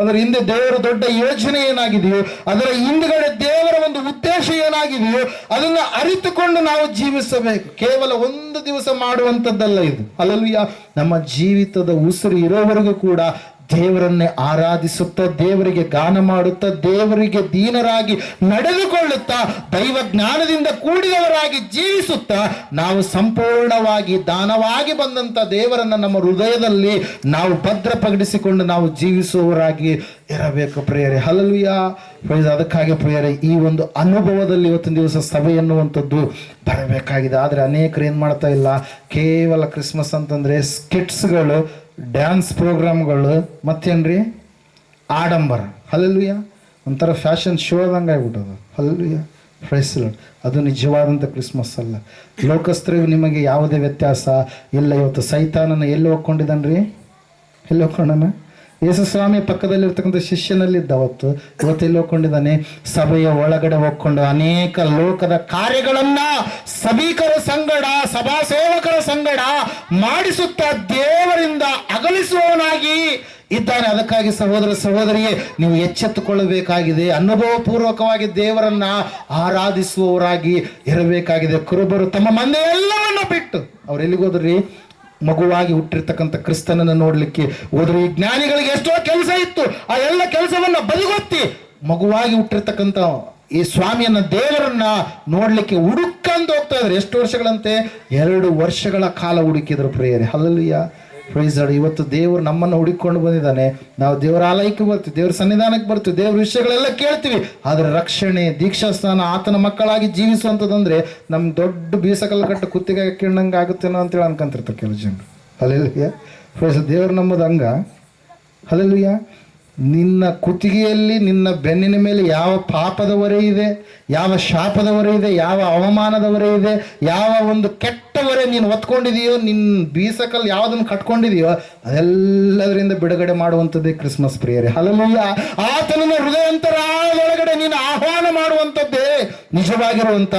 ಅದರ ಹಿಂದೆ ದೇವರ ದೊಡ್ಡ ಯೋಜನೆ ಏನಾಗಿದೆಯೋ, ಅದರ ಹಿಂದುಗಡೆ ದೇವರ ಒಂದು ಉದ್ದೇಶ ಏನಾಗಿದೆಯೋ ಅದನ್ನು ಅರಿತುಕೊಂಡು ನಾವು ಜೀವಿಸಬೇಕು. ಕೇವಲ ಒಂದು ದಿವಸ ಮಾಡುವಂಥದ್ದಲ್ಲ ಇದು. ಹಲ್ಲೆಲೂಯಾ. ನಮ್ಮ ಜೀವಿತದ ಉಸಿರು ಇರೋವರೆಗೂ ಕೂಡ ದೇವರನ್ನೇ ಆರಾಧಿಸುತ್ತಾ, ದೇವರಿಗೆ ಗಾನ ಮಾಡುತ್ತಾ, ದೇವರಿಗೆ ದೀನರಾಗಿ ನಡೆದುಕೊಳ್ಳುತ್ತಾ, ದೈವ ಜ್ಞಾನದಿಂದ ಕೂಡಿದವರಾಗಿ ಜೀವಿಸುತ್ತಾ ನಾವು ಸಂಪೂರ್ಣವಾಗಿ ದಾನವಾಗಿ ಬಂದಂತ ದೇವರನ್ನ ನಮ್ಮ ಹೃದಯದಲ್ಲಿ ನಾವು ಭದ್ರಪಡಿಸಿಕೊಂಡು ನಾವು ಜೀವಿಸುವವರಾಗಿ ಇರಬೇಕು ಪ್ರಿಯರೇ. ಹಲ್ಲೆಲೂಯಾ. ಅದಕ್ಕಾಗಿ ಪ್ರಿಯರೇ, ಈ ಒಂದು ಅನುಭವದಲ್ಲಿ ಇವತ್ತಿನ ದಿವಸ ಸಭೆ ಎನ್ನುವಂಥದ್ದು ಬರಬೇಕಾಗಿದೆ. ಆದರೆ ಅನೇಕರು ಏನು ಮಾಡ್ತಾ ಇಲ್ಲ, ಕೇವಲ ಕ್ರಿಸ್ಮಸ್ ಅಂತಂದರೆ ಸ್ಕಿಟ್ಸ್ಗಳು, ಡ್ಯಾನ್ಸ್ ಪ್ರೋಗ್ರಾಮ್ಗಳು, ಮತ್ತೇನ್ರಿ ಆಡಂಬರ. ಹಲ್ಲೆಲೂಯಾ. ಒಂಥರ ಫ್ಯಾಷನ್ ಶೋ ಆದಂಗೆ ಆಗ್ಬಿಟ್ಟದು. ಹಲ್ಲೆಲೂಯಾ. Praise the Lord. ಅದು ನಿಜವಾದಂಥ ಕ್ರಿಸ್ಮಸ್ ಅಲ್ಲ. ಲೋಕಸ್ಥರಿಗೂ ನಿಮಗೆ ಯಾವುದೇ ವ್ಯತ್ಯಾಸ ಇಲ್ಲ. ಇವತ್ತು ಸೈತಾನನ ಎಲ್ಲಿ ಹೋಗ್ಕೊಂಡಿದ್ದಾನ್ರಿ? ಎಲ್ಲಿ ಹೋಗ್ಕೊಂಡನ? ಯೇಸುಸ್ವಾಮಿ ಪಕ್ಕದಲ್ಲಿರ್ತಕ್ಕಂಥ ಶಿಷ್ಯನಲ್ಲಿದ್ದ ಅವತ್ತು, ಇವತ್ತೆಲ್ಲಿ ಹೋಗ್ಕೊಂಡಿದ್ದಾನೆ? ಸಭೆಯ ಒಳಗಡೆ ಹೋಗ್ಕೊಂಡು ಅನೇಕ ಲೋಕದ ಕಾರ್ಯಗಳನ್ನ ಸಭಿಕರ ಸಂಗಡ, ಸಭಾ ಸೇವಕರ ಸಂಗಡ ಮಾಡಿಸುತ್ತಾ ದೇವರಿಂದ ಅಗಲಿಸುವವನಾಗಿ ಇದ್ದಾನೆ. ಅದಕ್ಕಾಗಿ ಸಹೋದರ ಸಹೋದರಿಯೇ, ನೀವು ಎಚ್ಚೆತ್ತುಕೊಳ್ಳಬೇಕಾಗಿದೆ. ಅನುಭವ ಪೂರ್ವಕವಾಗಿ ದೇವರನ್ನ ಆರಾಧಿಸುವವರಾಗಿ ಇರಬೇಕಾಗಿದೆ. ಕುರುಬರು ತಮ್ಮ ಮಂದೆ ಎಲ್ಲವನ್ನ ಬಿಟ್ಟು ಅವ್ರು ಎಲ್ಲಿಗೋದ್ರಿ? ಮಗುವಾಗಿ ಹುಟ್ಟಿರ್ತಕ್ಕಂಥ ಕ್ರಿಸ್ತನನ್ನು ನೋಡ್ಲಿಕ್ಕೆ ಹೋದ್ರು. ಈ ಜ್ಞಾನಿಗಳಿಗೆ ಎಷ್ಟೋ ಕೆಲಸ ಇತ್ತು, ಆ ಎಲ್ಲ ಕೆಲಸವನ್ನ ಬದಿಗೊತ್ತಿ ಮಗುವಾಗಿ ಹುಟ್ಟಿರ್ತಕ್ಕಂಥ ಈ ಸ್ವಾಮಿಯನ್ನ, ದೇವರನ್ನ ನೋಡ್ಲಿಕ್ಕೆ ಹುಡುಕಂತ ಹೋಗ್ತಾ ಇದ್ರು. ಎಷ್ಟು ವರ್ಷಗಳಂತೆ? 2 ವರ್ಷಗಳ ಕಾಲ ಹುಡುಕಿದ್ರು ಪ್ರಿಯರೇ. Hallelujah, praise Lord. ಇವತ್ತು ದೇವರು ನಮ್ಮನ್ನು ಹುಡುಕೊಂಡು ಬಂದಿದ್ದಾನೆ. ನಾವು ದೇವರ ಆಲಯಕ್ಕೆ ಬರ್ತೀವಿ, ದೇವರ ಸನ್ನಿಧಾನಕ್ಕೆ ಬರ್ತೀವಿ, ದೇವರ ವಿಷಯಗಳೆಲ್ಲ ಕೇಳ್ತೀವಿ. ಆದರೆ ರಕ್ಷಣೆ, ದೀಕ್ಷಾ ಸ್ನಾನ, ಆತನ ಮಕ್ಕಳಾಗಿ ಜೀವಿಸುವಂಥದ್ದಂದ್ರೆ ನಮ್ಗೆ ದೊಡ್ಡ ಬೀಸಕಲ್ಲು ಕಟ್ಟು ಕುತ್ತಿಗೆ ಹಾಕಿಣ್ಣಂಗೆ ಆಗುತ್ತೇನೋ ಅಂತೇಳಿ ಅನ್ಕೊಂತಿರ್ತಾರೆ ಕೆಲವು ಜನರು. Hallelujah, praise. ದೇವ್ರು ನಮ್ಮದು ಹಂಗ. ಹಲ್ಲೆಲೂಯಾ. ನಿನ್ನ ಕುತ್ತಿಗೆಯಲ್ಲಿ, ನಿನ್ನ ಬೆನ್ನಿನ ಮೇಲೆ ಯಾವ ಪಾಪದ ಹೊರೆ ಇದೆ, ಯಾವ ಶಾಪದ ಹೊರೆ ಇದೆ, ಯಾವ ಅವಮಾನದ ಹೊರೆ ಇದೆ, ಯಾವ ಒಂದು ಕೆಟ್ಟ ಹೊರೆ ನೀನು ಹೊತ್ಕೊಂಡಿದೆಯೋ, ನಿನ್ನ ಬೀಸಕಲ್ಲಿ ಯಾವುದನ್ನು ಕಟ್ಕೊಂಡಿದೆಯೋ ಅದೆಲ್ಲದರಿಂದ ಬಿಡುಗಡೆ ಮಾಡುವಂಥದ್ದೇ ಕ್ರಿಸ್ಮಸ್ ಪ್ರಿಯರೇ. ಹಲ್ಲೆಲೂಯಾ. ಆತನನ್ನ ಹೃದಯಾಂತರಾಳದೊಳಗಡೆ ನೀನು ಆಹ್ವಾನ ಮಾಡುವಂಥದ್ದೇ ನಿಜವಾಗಿರುವಂಥ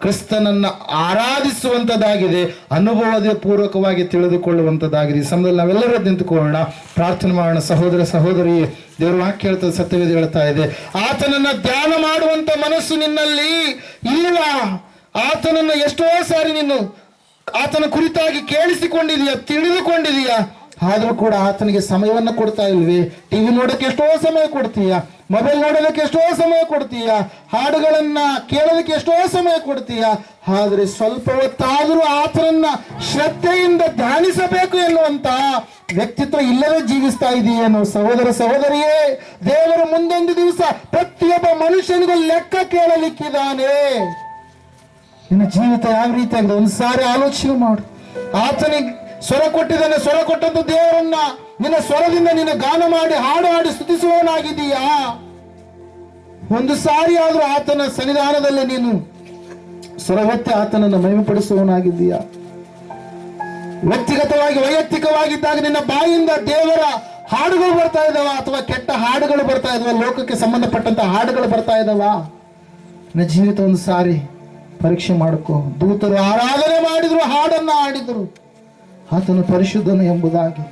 ಕ್ರಿಸ್ತನನ್ನ ಆರಾಧಿಸುವಂಥದ್ದಾಗಿದೆ, ಅನುಭವದ ಪೂರ್ವಕವಾಗಿ ತಿಳಿದುಕೊಳ್ಳುವಂಥದ್ದಾಗಿದೆ. ಈ ಸಮಯದಲ್ಲಿ ನಾವೆಲ್ಲರೂ ನಿಂತುಕೊಳ್ಳೋಣ, ಪ್ರಾರ್ಥನೆ ಮಾಡೋಣ. ಸಹೋದರ ಸಹೋದರಿ, ದೇವರ ವಾಕ್ಯ ಹೇಳ್ತದೆ, ಸತ್ಯವೇದ ಹೇಳ್ತಾ ಇದೆ, ಆತನನ್ನ ಧ್ಯಾನ ಮಾಡುವಂತ ಮನಸ್ಸು ನಿನ್ನಲ್ಲಿ ಇಲ್ವಾ? ಆತನನ್ನ ಎಷ್ಟೋ ಸಾರಿ ನೀನು ಆತನ ಕುರಿತಾಗಿ ಕೇಳಿಸಿಕೊಂಡಿದೀಯ, ತಿಳಿದುಕೊಂಡಿದೀಯ, ಆದರೂ ಕೂಡ ಆತನಿಗೆ ಸಮಯವನ್ನು ಕೊಡ್ತಾ ಇಲ್ವಿ? ಟಿವಿ ನೋಡೋಕೆ ಎಷ್ಟೋ ಸಮಯ ಕೊಡ್ತೀಯ, ಮೊಬೈಲ್ ನೋಡೋದಕ್ಕೆ ಎಷ್ಟೋ ಸಮಯ ಕೊಡ್ತೀಯ, ಹಾಡುಗಳನ್ನ ಕೇಳೋದಕ್ಕೆ ಎಷ್ಟೋ ಸಮಯ ಕೊಡ್ತೀಯ, ಆದ್ರೆ ಸ್ವಲ್ಪ ಹೊತ್ತಾದರೂ ಆತನನ್ನ ಶ್ರದ್ಧೆಯಿಂದ ಧ್ಯಾನಿಸಬೇಕು ಎನ್ನುವಂತ ವ್ಯಕ್ತಿತ್ವ ಇಲ್ಲದೆ ಜೀವಿಸ್ತಾ ಇದೆಯೇನೋ? ಸಹೋದರ ಸಹೋದರಿಯೇ, ದೇವರು ಮುಂದೊಂದು ದಿವಸ ಪ್ರತಿಯೊಬ್ಬ ಮನುಷ್ಯನಿಗೂ ಲೆಕ್ಕ ಕೇಳಲಿಕ್ಕಿದ್ದಾನೆ. ನಿನ್ನ ಜೀವಿತ ಯಾವ ರೀತಿ ಆಗಿದೆ ಒಂದು ಸಾರಿ ಆಲೋಚನೆ ಮಾಡು. ಆತನಿಗೆ ಸ್ವರ ಕೊಟ್ಟಿದ್ದಾನೆ, ಸ್ವರ ಕೊಟ್ಟಂತ ದೇವರನ್ನ ನಿನ್ನ ಸ್ವರದಿಂದ ನಿನ್ನ ಗಾನ ಮಾಡಿ ಹಾಡು ಹಾಡಿ ಸ್ತುತಿಸುವವನಾಗಿದೀಯಾ? ಒಂದು ಸಾರಿ ಆದ್ರೂ ಆತನ ಸನ್ನಿಧಾನದಲ್ಲಿ ನೀನು ಸ್ವರವೆತ್ತಿ ಆತನನ್ನು ಮಹಿಮೆಪಡಿಸುವವನಾಗಿದ್ದೀಯಾ? ವ್ಯಕ್ತಿಗತವಾಗಿ, ವೈಯಕ್ತಿಕವಾಗಿದ್ದಾಗ ನಿನ್ನ ಬಾಯಿಂದ ದೇವರ ಹಾಡುಗಳು ಬರ್ತಾ ಇದಾವ, ಅಥವಾ ಕೆಟ್ಟ ಹಾಡುಗಳು ಬರ್ತಾ ಇದಾವ, ಲೋಕಕ್ಕೆ ಸಂಬಂಧಪಟ್ಟಂತ ಹಾಡುಗಳು ಬರ್ತಾ ಇದಾವ? ನಿನ್ನ ಜೀವಿತ ಒಂದು ಸಾರಿ ಪರೀಕ್ಷೆ ಮಾಡಿಕೊ. ದೂತರು ಆರಾಧನೆ ಮಾಡಿದ್ರು, ಹಾಡನ್ನ ಹಾಡಿದ್ರು, ಆತನು ಪರಿಶುದ್ಧನು ಎಂಬುದಾಗಿ.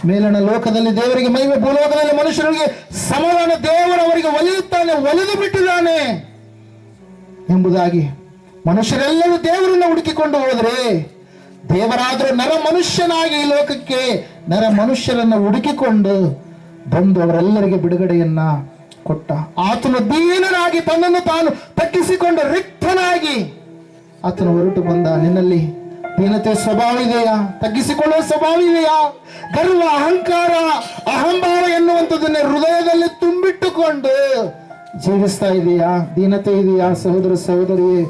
ಮೇಲಣ ಲೋಕದಲ್ಲಿ ದೇವರಿಗೆ ಮಹಿಮೆ, ಭೂಲೋಕದಲ್ಲಿ ಮನುಷ್ಯರಿಗೆ ಸಮಾಧಾನ. ದೇವರವರಿಗೆ ಒಲಿಯುತ್ತಾನೆ, ಒಲಿದು ಬಿಟ್ಟಿದ್ದಾನೆ ಎಂಬುದಾಗಿ ಮನುಷ್ಯರೆಲ್ಲರೂ ದೇವರನ್ನ ಹುಡುಕಿಕೊಂಡು ಹೋದ್ರೆ, ದೇವರಾದರೂ ನರ ಮನುಷ್ಯನಾಗಿ ಈ ಲೋಕಕ್ಕೆ ನರ ಮನುಷ್ಯರನ್ನ ಹುಡುಕಿಕೊಂಡು ಬಂದು ಅವರೆಲ್ಲರಿಗೆ ಬಿಡುಗಡೆಯನ್ನ ಕೊಟ್ಟ. ಆತನು ದೀನನಾಗಿ ತನ್ನನ್ನು ತಾನು ತಗ್ಗಿಸಿಕೊಂಡು ರಿಕ್ತನಾಗಿ ಆತನು ಹೊರಟು ಬಂದ. ನಿನ್ನಲ್ಲಿ ದೀನತೆ ಸ್ವಭಾವ ಇದೆಯಾ? ತಗ್ಗಿಸಿಕೊಳ್ಳುವ ಸ್ವಭಾವ ಇದೆಯಾ? ಗರ್ವ, ಅಹಂಕಾರ, ಅಹಂಭಾವ ಎನ್ನುವಂಥದ್ದನ್ನೇ ಹೃದಯದಲ್ಲಿ ತುಂಬಿಟ್ಟುಕೊಂಡು ಜೀವಿಸ್ತಾ ಇದೆಯಾ? ದೀನತೆ ಇದೆಯಾ? ಸಹೋದರ ಸಹೋದರಿಯೇ,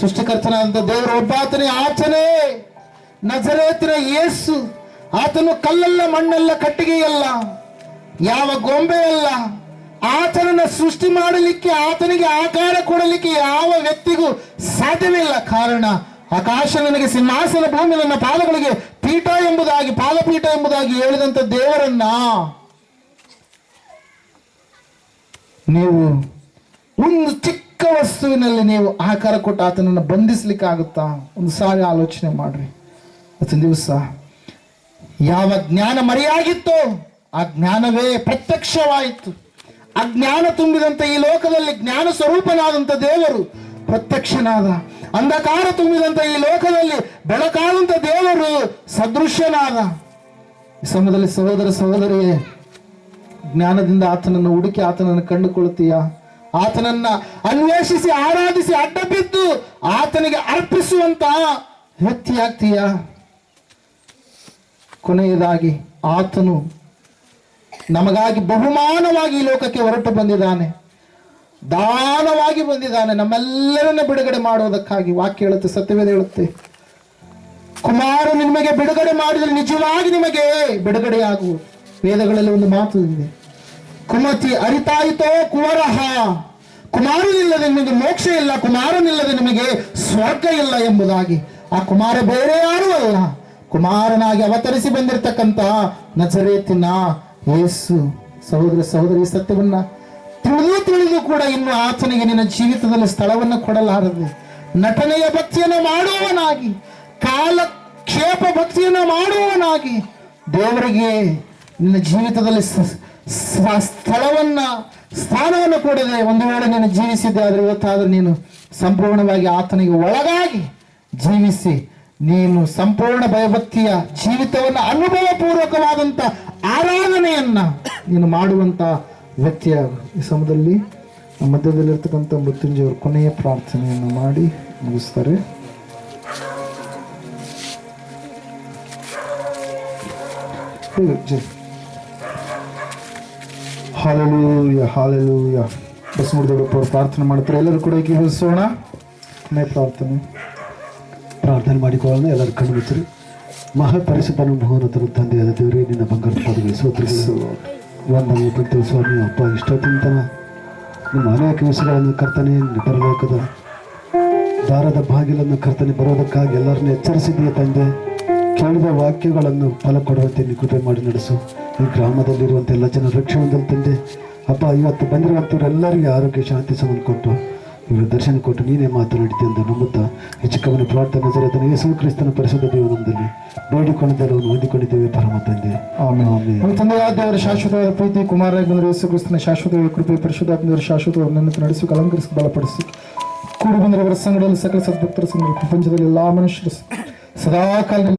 ಸೃಷ್ಟಿಕರ್ತನಾದಂಥ ದೇವರು ಒಬ್ಬಾತನೇ. ಆತನೇ ನಜರೇತಿನ ಯೇಸು. ಆತನು ಕಲ್ಲಲ್ಲ, ಮಣ್ಣಲ್ಲ, ಕಟ್ಟಿಗೆಯಲ್ಲ, ಯಾವ ಗೊಂಬೆಯಲ್ಲ. ಆತನನ್ನ ಸೃಷ್ಟಿ ಮಾಡಲಿಕ್ಕೆ, ಆತನಿಗೆ ಆಕಾರ ಕೊಡಲಿಕ್ಕೆ ಯಾವ ವ್ಯಕ್ತಿಗೂ ಸಾಧ್ಯವಿಲ್ಲ. ಕಾರಣ ಆಕಾಶ ನನಗೆ ಸಿಂಹಾಸನ, ಭೂಮಿ ನನ್ನ ಪಾದಗಳಿಗೆ ಪೀಠ ಎಂಬುದಾಗಿ, ಪಾದಪೀಠ ಎಂಬುದಾಗಿ ಹೇಳಿದಂತ ದೇವರನ್ನ ನೀವು ಒಂದು ಚಿಕ್ಕ ವಸ್ತುವಿನಲ್ಲಿ ನೀವು ಆಕಾರ ಕೊಟ್ಟು ಆತನನ್ನು ಬಂಧಿಸ್ಲಿಕ್ಕೆ ಆಗುತ್ತಾ? ಒಂದು ಸಾರಿ ಆಲೋಚನೆ ಮಾಡ್ರಿ. ಇವತ್ತಿನ ದಿವಸ ಯಾವ ಜ್ಞಾನ ಮರೆಯಾಗಿತ್ತೋ ಆ ಜ್ಞಾನವೇ ಪ್ರತ್ಯಕ್ಷವಾಯಿತು. ಅಜ್ಞಾನ ತುಂಬಿದಂತ ಈ ಲೋಕದಲ್ಲಿ ಜ್ಞಾನ ಸ್ವರೂಪನಾದಂತ ದೇವರು ಪ್ರತ್ಯಕ್ಷನಾದ. ಅಂಧಕಾರ ತುಂಬಿದಂತ ಈ ಲೋಕದಲ್ಲಿ ಬೆಳಕಾದಂತ ದೇವರು ಸದೃಶ್ಯನಾದ. ಈ ಸಮಯದಲ್ಲಿ ಸಹೋದರ ಸಹೋದರಿಯೇ, ಜ್ಞಾನದಿಂದ ಆತನನ್ನು ಹುಡುಕಿ ಆತನನ್ನು ಕಂಡುಕೊಳ್ಳುತ್ತೀಯ? ಆತನನ್ನ ಅನ್ವೇಷಿಸಿ ಆರಾಧಿಸಿ ಅಡ್ಡ ಬಿದ್ದು ಆತನಿಗೆ ಅರ್ಪಿಸುವಂತ ವ್ಯಕ್ತಿ ಆಗ್ತೀಯ? ಕೊನೆಯದಾಗಿ ಆತನು ನಮಗಾಗಿ ಬಹುಮಾನವಾಗಿ ಈ ಲೋಕಕ್ಕೆ ಹೊರಟು ಬಂದಿದ್ದಾನೆ, ದಾನವಾಗಿ ಬಂದಿದ್ದಾನೆ ನಮ್ಮೆಲ್ಲರನ್ನ ಬಿಡುಗಡೆ ಮಾಡುವುದಕ್ಕಾಗಿ. ವಾಕ್ಯ ಹೇಳುತ್ತೆ, ಸತ್ಯವೇದ ಹೇಳುತ್ತೆ, ಕುಮಾರ ನಿಮಗೆ ಬಿಡುಗಡೆ ಮಾಡಿದರೆ ನಿಜವಾಗಿ ನಿಮಗೆ ಬಿಡುಗಡೆಯಾಗುವುದು. ವೇದಗಳಲ್ಲಿ ಒಂದು ಮಾತು ಇದೆ, ಕುಮತಿ ಅರಿತಾಯಿತೋ ಕುವರಹ, ಕುಮಾರನಿಲ್ಲದೆ ನಿಮಗೆ ಮೋಕ್ಷ ಇಲ್ಲ, ಕುಮಾರನಿಲ್ಲದೆ ನಿಮಗೆ ಸ್ವರ್ಗ ಇಲ್ಲ ಎಂಬುದಾಗಿ. ಆ ಕುಮಾರ ಬೇರೆ ಯಾರೂ ಅಲ್ಲ, ಕುಮಾರನಾಗಿ ಅವತರಿಸಿ ಬಂದಿರತಕ್ಕಂತ ನಜರೇತಿನ ಯೇಸು ಸಹೋದರ ಸಹೋದರಿ ಈ ಸತ್ಯವನ್ನ ತಿಳಿದು ಕೂಡ ಇನ್ನು ಆತನಿಗೆ ನಿನ್ನ ಜೀವಿತದಲ್ಲಿ ಸ್ಥಳವನ್ನು ಕೊಡಲಾರದೆ ನಟನೆಯ ಭಕ್ತಿಯನ್ನು ಮಾಡುವವನಾಗಿ, ಕಾಲಕ್ಷೇಪ ಭಕ್ತಿಯನ್ನು ಮಾಡುವವನಾಗಿ ದೇವರಿಗೆ ನಿನ್ನ ಜೀವಿತದಲ್ಲಿ ಸ್ಥಾನವನ್ನು ಕೊಡದೆ ಒಂದು ವೇಳೆ ನೀನು ಜೀವಿಸಿದ್ದೆ ಆದರೆ ಇವತ್ತಾದರೂ ನೀನು ಸಂಪೂರ್ಣವಾಗಿ ಆತನಿಗೆ ಒಳಗಾಗಿ ಜೀವಿಸಿ ನೀನು ಸಂಪೂರ್ಣ ಭಯಭಕ್ತಿಯ ಜೀವಿತವನ್ನು ಅನುಭವಪೂರ್ವಕವಾದಂಥ ಆರಾಧನೆಯನ್ನ ನೀನು ಮಾಡುವಂತ ವ್ಯಕ್ತಿಯ ಈ ಸಮಯದಲ್ಲಿ ಮಧ್ಯದಲ್ಲಿರ್ತಕ್ಕಂಥ ಮೃತ್ಯುಂಜಯವರು ಕೊನೆಯ ಪ್ರಾರ್ಥನೆಯನ್ನು ಮಾಡಿ ಮುಗಿಸ್ತಾರೆ. Hallelujah hallelujah. ಬಸವಣ್ಣದವರು ಪ್ರಾರ್ಥನೆ ಮಾಡ್ತಾರೆ. ಎಲ್ಲರೂ ಕೂಡ ಏಕೀಭವಿಸೋಣ. ಕೊನೆಯ ಪ್ರಾರ್ಥನೆ ಮಾಡಿಕೊಳ್ಳೋಣ. ಎಲ್ಲರೂ ಕಣ್ಣು ಮುಚ್ಚರಿ. ಮಹಾಪರಿಶುದ್ಧನ ಮಹೋನ್ನತನ ತಂದೆಯಾದ ದೇವರೇ, ನಿನ್ನ ಬಂಗಾರದ ಪಾದಗಳಿಗೆ ಸ್ತೋತ್ರಗಳು. ವಂದನೆ ಕೊಡ್ತೇವೆ ಸ್ವಾಮಿ. ಅಪ್ಪ, ಇಷ್ಟೊತ್ತಿನ ನಿಮ್ಮ ಅನೇಕ ವಿಷಯಗಳನ್ನು ಕರ್ತನೆ, ಪರಲೋಕದ ದಾರದ ಬಾಗಿಲನ್ನು ಕರ್ತನೆ ಬರೋದಕ್ಕಾಗಿ ಎಲ್ಲರನ್ನು ಎಚ್ಚರಿಸಿದೆಯೇ ತಂದೆ. ಕೇಳಿದ ವಾಕ್ಯಗಳನ್ನು ಫಲ ಕೊಡುವಂತೆ ನೀವು ಕೃಪೆ ಮಾಡಿ ನಡೆಸು. ಈ ಗ್ರಾಮದಲ್ಲಿರುವಂಥ ಎಲ್ಲ ಜನ ರಕ್ಷಣೆಯಲ್ಲಿ ತಂದೆ ಅಪ್ಪ, ಇವತ್ತು ಬಂದಿರುವಂಥವರೆಲ್ಲರಿಗೂ ಆರೋಗ್ಯ ಶಾಂತಿ ಸಮನ್ ಕೊಟ್ಟು ಇವರು ದರ್ಶನ ಕೊಟ್ಟು ನೀನೇ ಮಾತನಾಡಿದೆ ಎಂದು ನಂಬುತ್ತಾ ಈ ಚಿಕ್ಕವನ ಪ್ರಾರ್ಥನೆ ನಜರೇತನ ಯೇಸು ಕ್ರಿಸ್ತನ ಪರಿಶುದ್ಧ ದೇವನದಲ್ಲಿ ಬೇಡಿಕೊಂಡದೆಲ್ಲವನ್ನು ಹೊಂದಿಕೊಂಡಿದ್ದೇವೆ ಪರಮ ತಂದೆ. ಆಮೇಲೆ ತಂದೆಯಾದ ದೇವರ ಶಾಶ್ವತವಾದ ಪ್ರೀತಿ, ಕುಮಾರ ಬಂದರೆ ಯೇಸು ಕ್ರಿಸ್ತನ ಶಾಶ್ವತವಾದ ಕೃಪೆ, ಪರಿಶುದ್ಧಾತ್ಮರ ಶಾಶ್ವತವನ್ನು ನಡೆಸಿ ಅಲಂಕರಿಸಿ ಬಲಪಡಿಸಿ ಕೂಡಿ ಬಂದವರ ಸಂಘದಲ್ಲಿ ಸಕಲ ಸದ್ಭಕ್ತರ ಸಂಘ ಪ್ರಪಂಚದಲ್ಲಿ ಎಲ್ಲ ಮನುಷ್ಯರು ಸದಾಕಾಲ